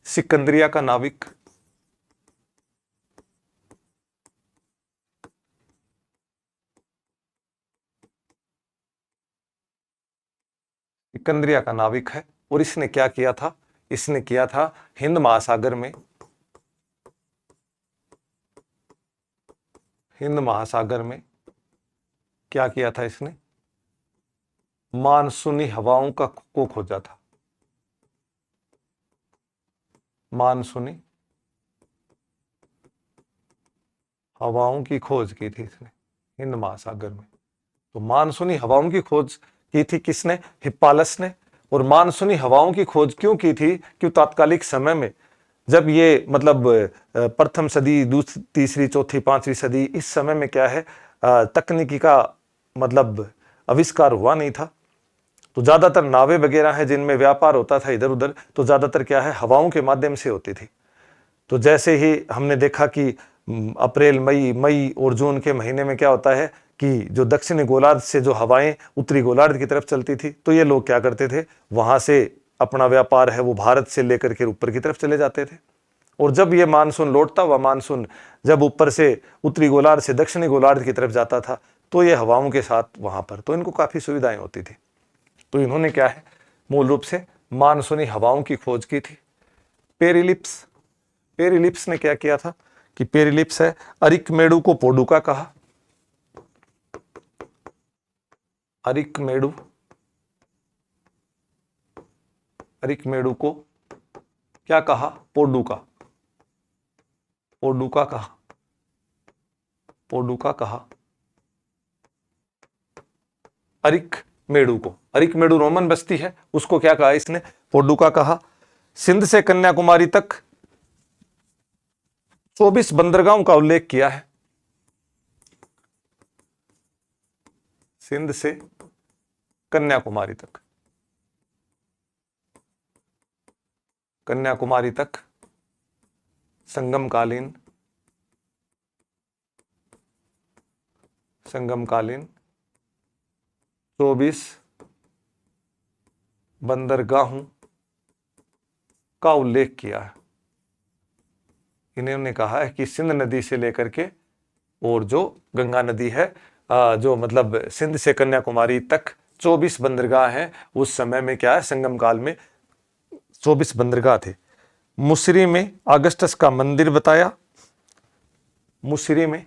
Speaker 1: सिकंदरिया का नाविक, सिकंदरिया का नाविक है। और इसने क्या किया था? इसने किया था हिंद महासागर में, हिंद महासागर में क्या किया था इसने? मानसूनी हवाओं का को खोजा था, मानसूनी हवाओं की खोज की थी इसने हिंद महासागर में। तो मानसूनी हवाओं की खोज की थी किसने? हिप्पालस ने। और मानसूनी हवाओं की खोज क्यों की थी? क्यों तात्कालिक समय में जब ये मतलब प्रथम सदी, दूसरी, तीसरी, चौथी, 5वीं सदी, इस समय में क्या है तकनीकी का मतलब आविष्कार हुआ नहीं था। तो ज्यादातर नावें वगैरह हैं जिनमें व्यापार होता था इधर उधर, तो ज्यादातर क्या है हवाओं के माध्यम से होती थी। तो जैसे ही हमने देखा कि अप्रैल, मई और जून के महीने में क्या होता है कि जो दक्षिणी गोलार्ध से जो हवाएं उत्तरी गोलार्ध की तरफ चलती थी, तो ये लोग क्या करते थे, वहां से अपना व्यापार है वो भारत से लेकर के ऊपर की तरफ चले जाते थे। और जब ये मानसून लौटता हुआ मानसून जब ऊपर से उत्तरी गोलार्ध से दक्षिणी गोलार्ध की तरफ जाता था, तो ये हवाओं के साथ वहां पर तो इनको काफी सुविधाएं होती थी। तो इन्होंने क्या है मूल रूप से मानसूनी हवाओं की खोज की थी। पेरिलिप्स, पेरिलिप्स ने क्या किया था कि पेरिलिप्स है अरिकमेडु को पोडुका कहा, अरिकमेडु, अरिकमेडु को क्या कहा? पोडुका, पोडुका कहा, पोडुका कहा अरिकमेडु को। अरिकमेडु रोमन बस्ती है, उसको क्या कहा इसने? पोडुका कहा। सिंध से कन्याकुमारी तक 24 बंदरगाहों का उल्लेख किया है। सिंध से कन्याकुमारी तक, कन्याकुमारी तक संगमकालीन, संगमकालीन 24 बंदरगाहों का उल्लेख किया है। इन्होंने कहा है कि सिंध नदी से लेकर के और जो गंगा नदी है जो मतलब सिंध से कन्याकुमारी तक 24 बंदरगाह हैं। उस समय में क्या है संगम काल में 24 बंदरगाह थे। मुसरी में अगस्टस का मंदिर बताया, मुसरी में,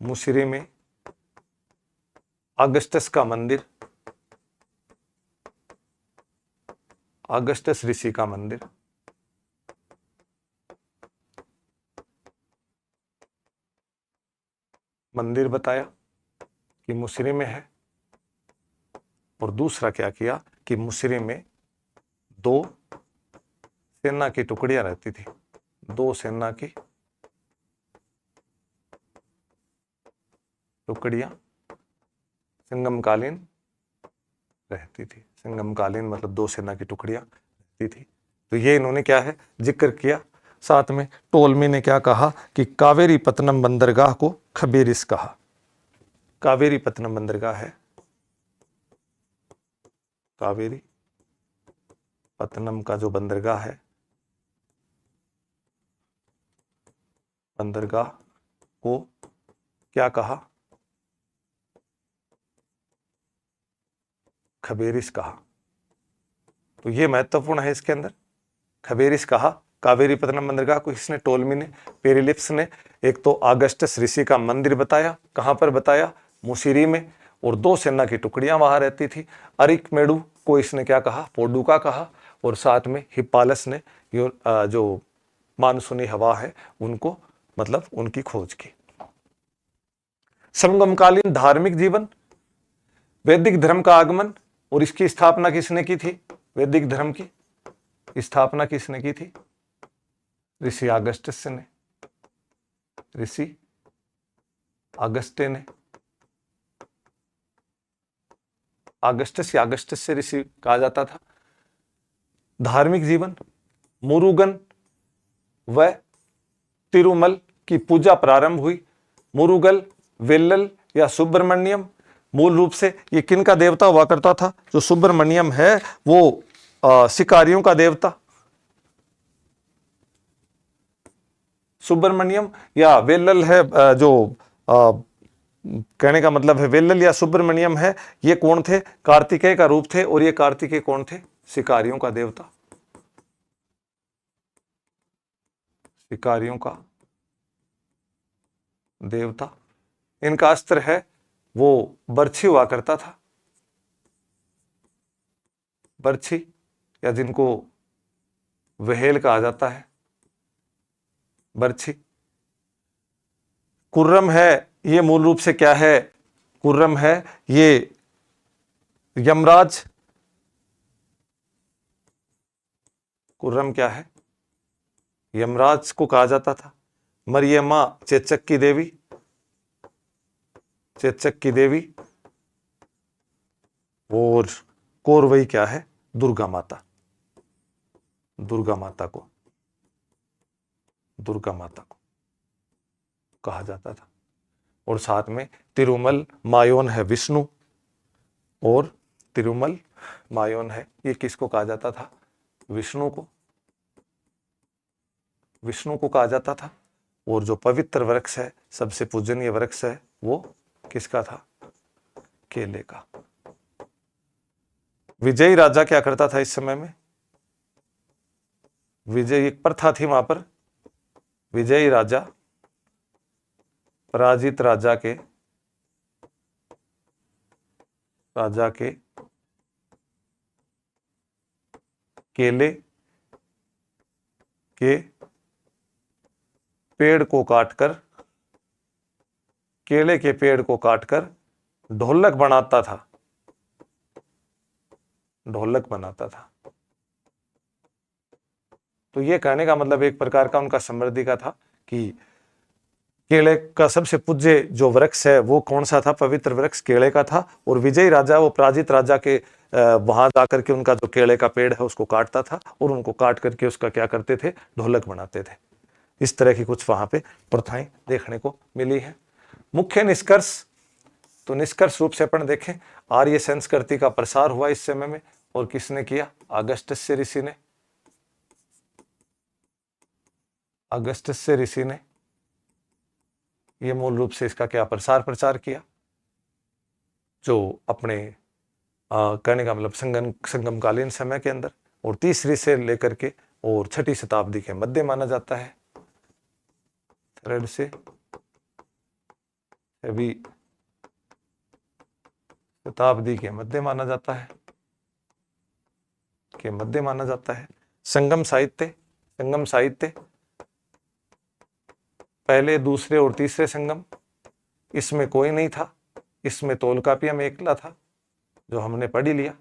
Speaker 1: मुसरी में अगस्टस का मंदिर, अगस्टस ऋषि का मंदिर, मंदिर बताया कि मुसरी में है। और दूसरा क्या किया कि मुसरी में 2 सेना की टुकड़ियां रहती थी, 2 सेना की टुकड़ियां संगमकालीन रहती थी। संगमकालीन मतलब 2 सेना की टुकड़ियां रहती थी। तो ये इन्होंने क्या है जिक्र किया। साथ में टोलमी ने क्या कहा कि कावेरी पत्तनम बंदरगाह को खबेरिस कहा। कावेरी पत्तनम बंदरगाह है, कावेरी पत्तनम का जो बंदरगाह है, बंदरगाह को क्या कहा? खबेरिस कहा। तो ये महत्वपूर्ण है इसके अंदर, खबेरिस कहा कावेरी पत्तनम बंदरगाह को किसने? टोलमी ने। पेरिलिप्स ने एक तो ऑगस्टस ऋषि का मंदिर बताया, कहां पर बताया? मुसिरी में, और 2 सेना की टुकड़ियां वहां रहती थी। अरिकमेडु को इसने क्या कहा? पोडुका कहा। और साथ में हिप्पालस ने जो मानसूनी हवा है उनको, मतलब उनकी खोज की। समकालीन धार्मिक जीवन, वैदिक धर्म का आगमन, और इसकी स्थापना किसने की थी? वैदिक धर्म की स्थापना किसने की थी? ऋषि ऑगस्टस ने, ऋषि ऑगस्टे ने। ऑगस्टस या ऑगस्टस से ऋषि कहा जाता था। धार्मिक जीवन, मुरुगन व तिरुमल की पूजा प्रारंभ हुई। मुरुगल, वेल्लल या सुब्रमण्यम, मूल रूप से ये किन का देवता हुआ करता था? जो सुब्रमण्यम है वो शिकारियों का देवता। सुब्रमण्यम या वेल्लल है, जो कहने का मतलब है वेल्लल या सुब्रमण्यम है, ये कौन थे? कार्तिकेय का रूप थे। और ये कार्तिकेय कौन थे? शिकारियों का देवता, शिकारियों का देवता। इनका अस्त्र है वो बर्छी हुआ करता था, बर्छी, या जिनको वहेल कहा जाता है, बर्छी। कुर्रम है, ये मूल रूप से क्या है? कुर्रम है ये यमराज। कुर्रम क्या है? यमराज को कहा जाता था। मरियमा चेचक की देवी, चेचक की देवी। और कोरवई क्या है? दुर्गा माता, दुर्गा माता को, दुर्गा माता को कहा जाता था। और साथ में तिरुमल मायोन है विष्णु, और तिरुमल मायोन है, ये किसको कहा जाता था? विष्णु को, विष्णु को कहा जाता था। और जो पवित्र वृक्ष है, सबसे पूजनीय वृक्ष है, वो किसका था? केले का। विजयी राजा क्या करता था इस समय में? विजय एक प्रथा थी वहां पर। विजयी राजा पराजित राजा के केले के पेड़ को काटकर, केले के पेड़ को काटकर ढोलक बनाता था, ढोलक बनाता था। तो ये कहने का मतलब एक प्रकार का उनका समृद्धि का था कि केले का सबसे पूज्य जो वृक्ष है वो कौन सा था? पवित्र वृक्ष केले का था। और विजयी राजा वो पराजित राजा के वहां जाकर के उनका जो केले का पेड़ है उसको काटता था, और उनको काट करके उसका क्या करते थे? ढोलक बनाते थे। इस तरह की कुछ वहां पे प्रथाएं देखने को मिली है। मुख्य निष्कर्ष, तो निष्कर्ष रूप से अपन देखें, आर्य संस्कृति का प्रसार हुआ इस समय में, और किसने किया? ऑगस्टस ऋषि ने, ऑगस्टस ऋषि ने ये मूल रूप से इसका क्या प्रचार किया? जो अपने कहने का मतलब संगमकालीन समय के अंदर, और तीसरी से लेकर के और 6ठी शताब्दी के मध्य माना जाता है। 3rd से अभी शताब्दी के मध्य माना जाता है, के मध्य माना जाता है। संगम साहित्य, संगम साहित्य पहले, दूसरे और तीसरे संगम, इसमें कोई नहीं था। इसमें तोलकापियम एकला था, जो हमने पढ़ ही लिया,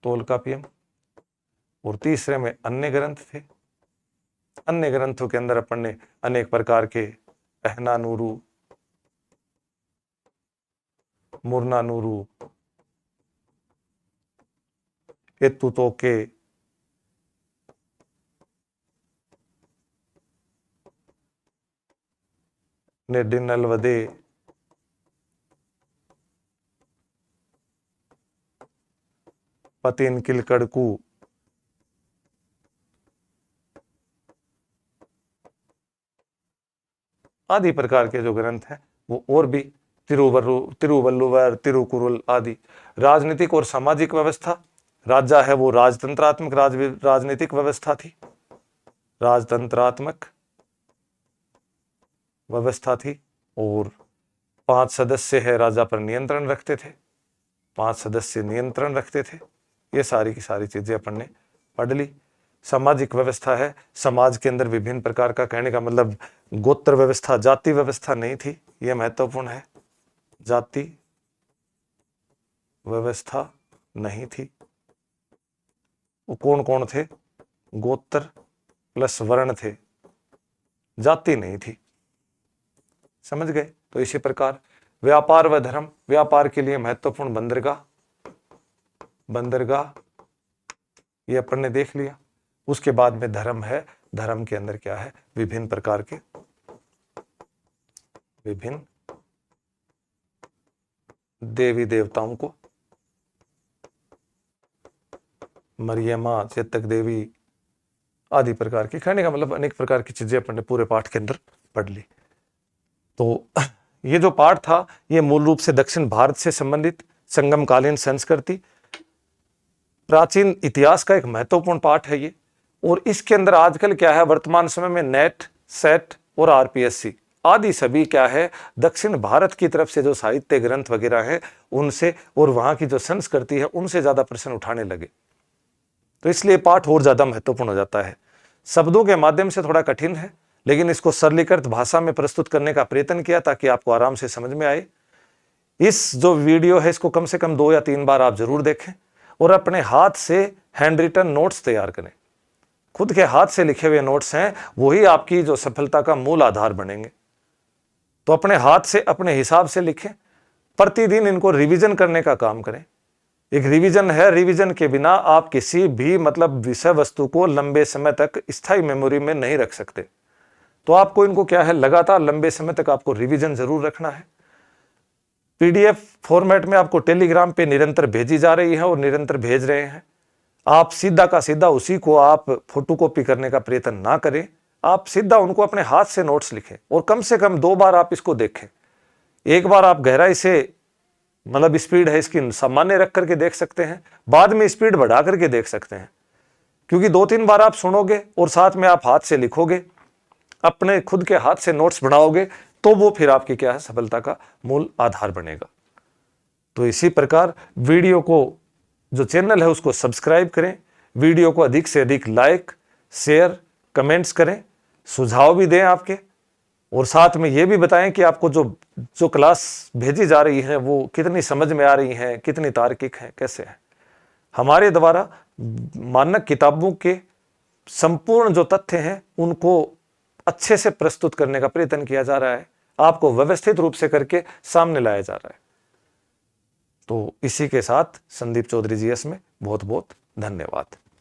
Speaker 1: तोलकापियम। और तीसरे में अन्य ग्रंथ थे। अन्य ग्रंथों के अंदर अपन ने अनेक प्रकार के अहनानूरू, मुरनानूरू, एतुतोके, नेडिनलवदे, पतिन किलकड़कू, आदि प्रकार के जो ग्रंथ हैं वो, और भी तिरुवल्लुवर, तिरुकुरुल आदि। राजनीतिक और सामाजिक व्यवस्था, राजा है वो राजतंत्रात्मक राजनीतिक व्यवस्था थी। राजतंत्रात्मक व्यवस्था थी और 5 सदस्य है राजा पर नियंत्रण रखते थे, 5 सदस्य नियंत्रण रखते थे। ये सारी की सारी चीजें अपन ने पढ़ ली। सामाजिक व्यवस्था है, समाज के अंदर विभिन्न प्रकार का, कहने का मतलब गोत्र व्यवस्था, जाति व्यवस्था नहीं थी, यह महत्वपूर्ण है। जाति व्यवस्था नहीं थी। वो कौन कौन थे? गोत्र प्लस वर्ण थे, जाति नहीं थी। समझ गए? तो इसी प्रकार व्यापार व धर्म, व्यापार के लिए महत्वपूर्ण बंदरगाह, बंदरगाह ये अपन ने देख लिया। उसके बाद में धर्म है, धर्म के अंदर क्या है? विभिन्न प्रकार के, विभिन्न देवी देवताओं को, मरियमा, चेतक देवी आदि प्रकार की, कहने का मतलब अनेक प्रकार की चीजें अपन ने पूरे पाठ के अंदर पढ़ ली। तो ये जो पाठ था ये मूल रूप से दक्षिण भारत से संबंधित संगमकालीन संस्कृति, प्राचीन इतिहास का एक महत्वपूर्ण पाठ है ये। और इसके अंदर आजकल क्या है, वर्तमान समय में नेट, सेट और आरपीएससी आदि सभी क्या है, दक्षिण भारत की तरफ से जो साहित्य ग्रंथ वगैरह है उनसे और वहां की जो संस्कृति है उनसे ज्यादा प्रश्न उठाने लगे। तो इसलिए पाठ और ज्यादा महत्वपूर्ण हो जाता है। शब्दों के माध्यम से थोड़ा कठिन है, लेकिन इसको सरलीकृत भाषा में प्रस्तुत करने का प्रयत्न किया ताकि आपको आराम से समझ में आए। इस जो वीडियो है इसको कम से कम 2 या 3 बार आप जरूर देखें और अपने हाथ से हैंड रिटन नोट्स तैयार करें। खुद के हाथ से लिखे हुए नोट्स हैं वही आपकी जो सफलता का मूल आधार बनेंगे। तो अपने हाथ से अपने हिसाब से लिखें, प्रतिदिन इनको रिवीजन करने का काम करें। एक रिवीजन है, रिवीजन के बिना आप किसी भी मतलब विषय वस्तु को लंबे समय तक स्थायी मेमोरी में नहीं रख सकते। तो आपको इनको क्या है, लगातार लंबे समय तक आपको रिवीजन जरूर रखना है। पीडीएफ फॉर्मेट में आपको टेलीग्राम पे निरंतर भेजी जा रही है और निरंतर भेज रहे हैं। आप सीधा का सीधा उसी को आप फोटोकॉपी करने का प्रयत्न ना करें, आप सीधा उनको अपने हाथ से नोट्स लिखें और कम से कम 2 बार आप इसको देखें। एक बार आप गहराई से मतलब स्पीड है इसकी सामान्य रख करके देख सकते हैं, बाद में स्पीड बढ़ा करके देख सकते हैं, क्योंकि 2-3 बार आप सुनोगे और साथ में आप हाथ से लिखोगे, अपने खुद के हाथ से नोट्स बनाओगे, तो वो फिर आपकी क्या है, सफलता का मूल आधार बनेगा। तो इसी प्रकार वीडियो को जो चैनल है उसको सब्सक्राइब करें, वीडियो को अधिक से अधिक लाइक, शेयर, कमेंट्स करें, सुझाव भी दें आपके, और साथ में ये भी बताएं कि आपको जो क्लास भेजी जा रही है वो कितनी समझ में आ रही है, कितनी तार्किक है, कैसे है। हमारे द्वारा मानक किताबों के संपूर्ण जो तथ्य हैं उनको अच्छे से प्रस्तुत करने का प्रयत्न किया जा रहा है, आपको व्यवस्थित रूप से करके सामने लाया जा रहा है। तो इसी के साथ संदीप चौधरी जीएस में बहुत बहुत धन्यवाद।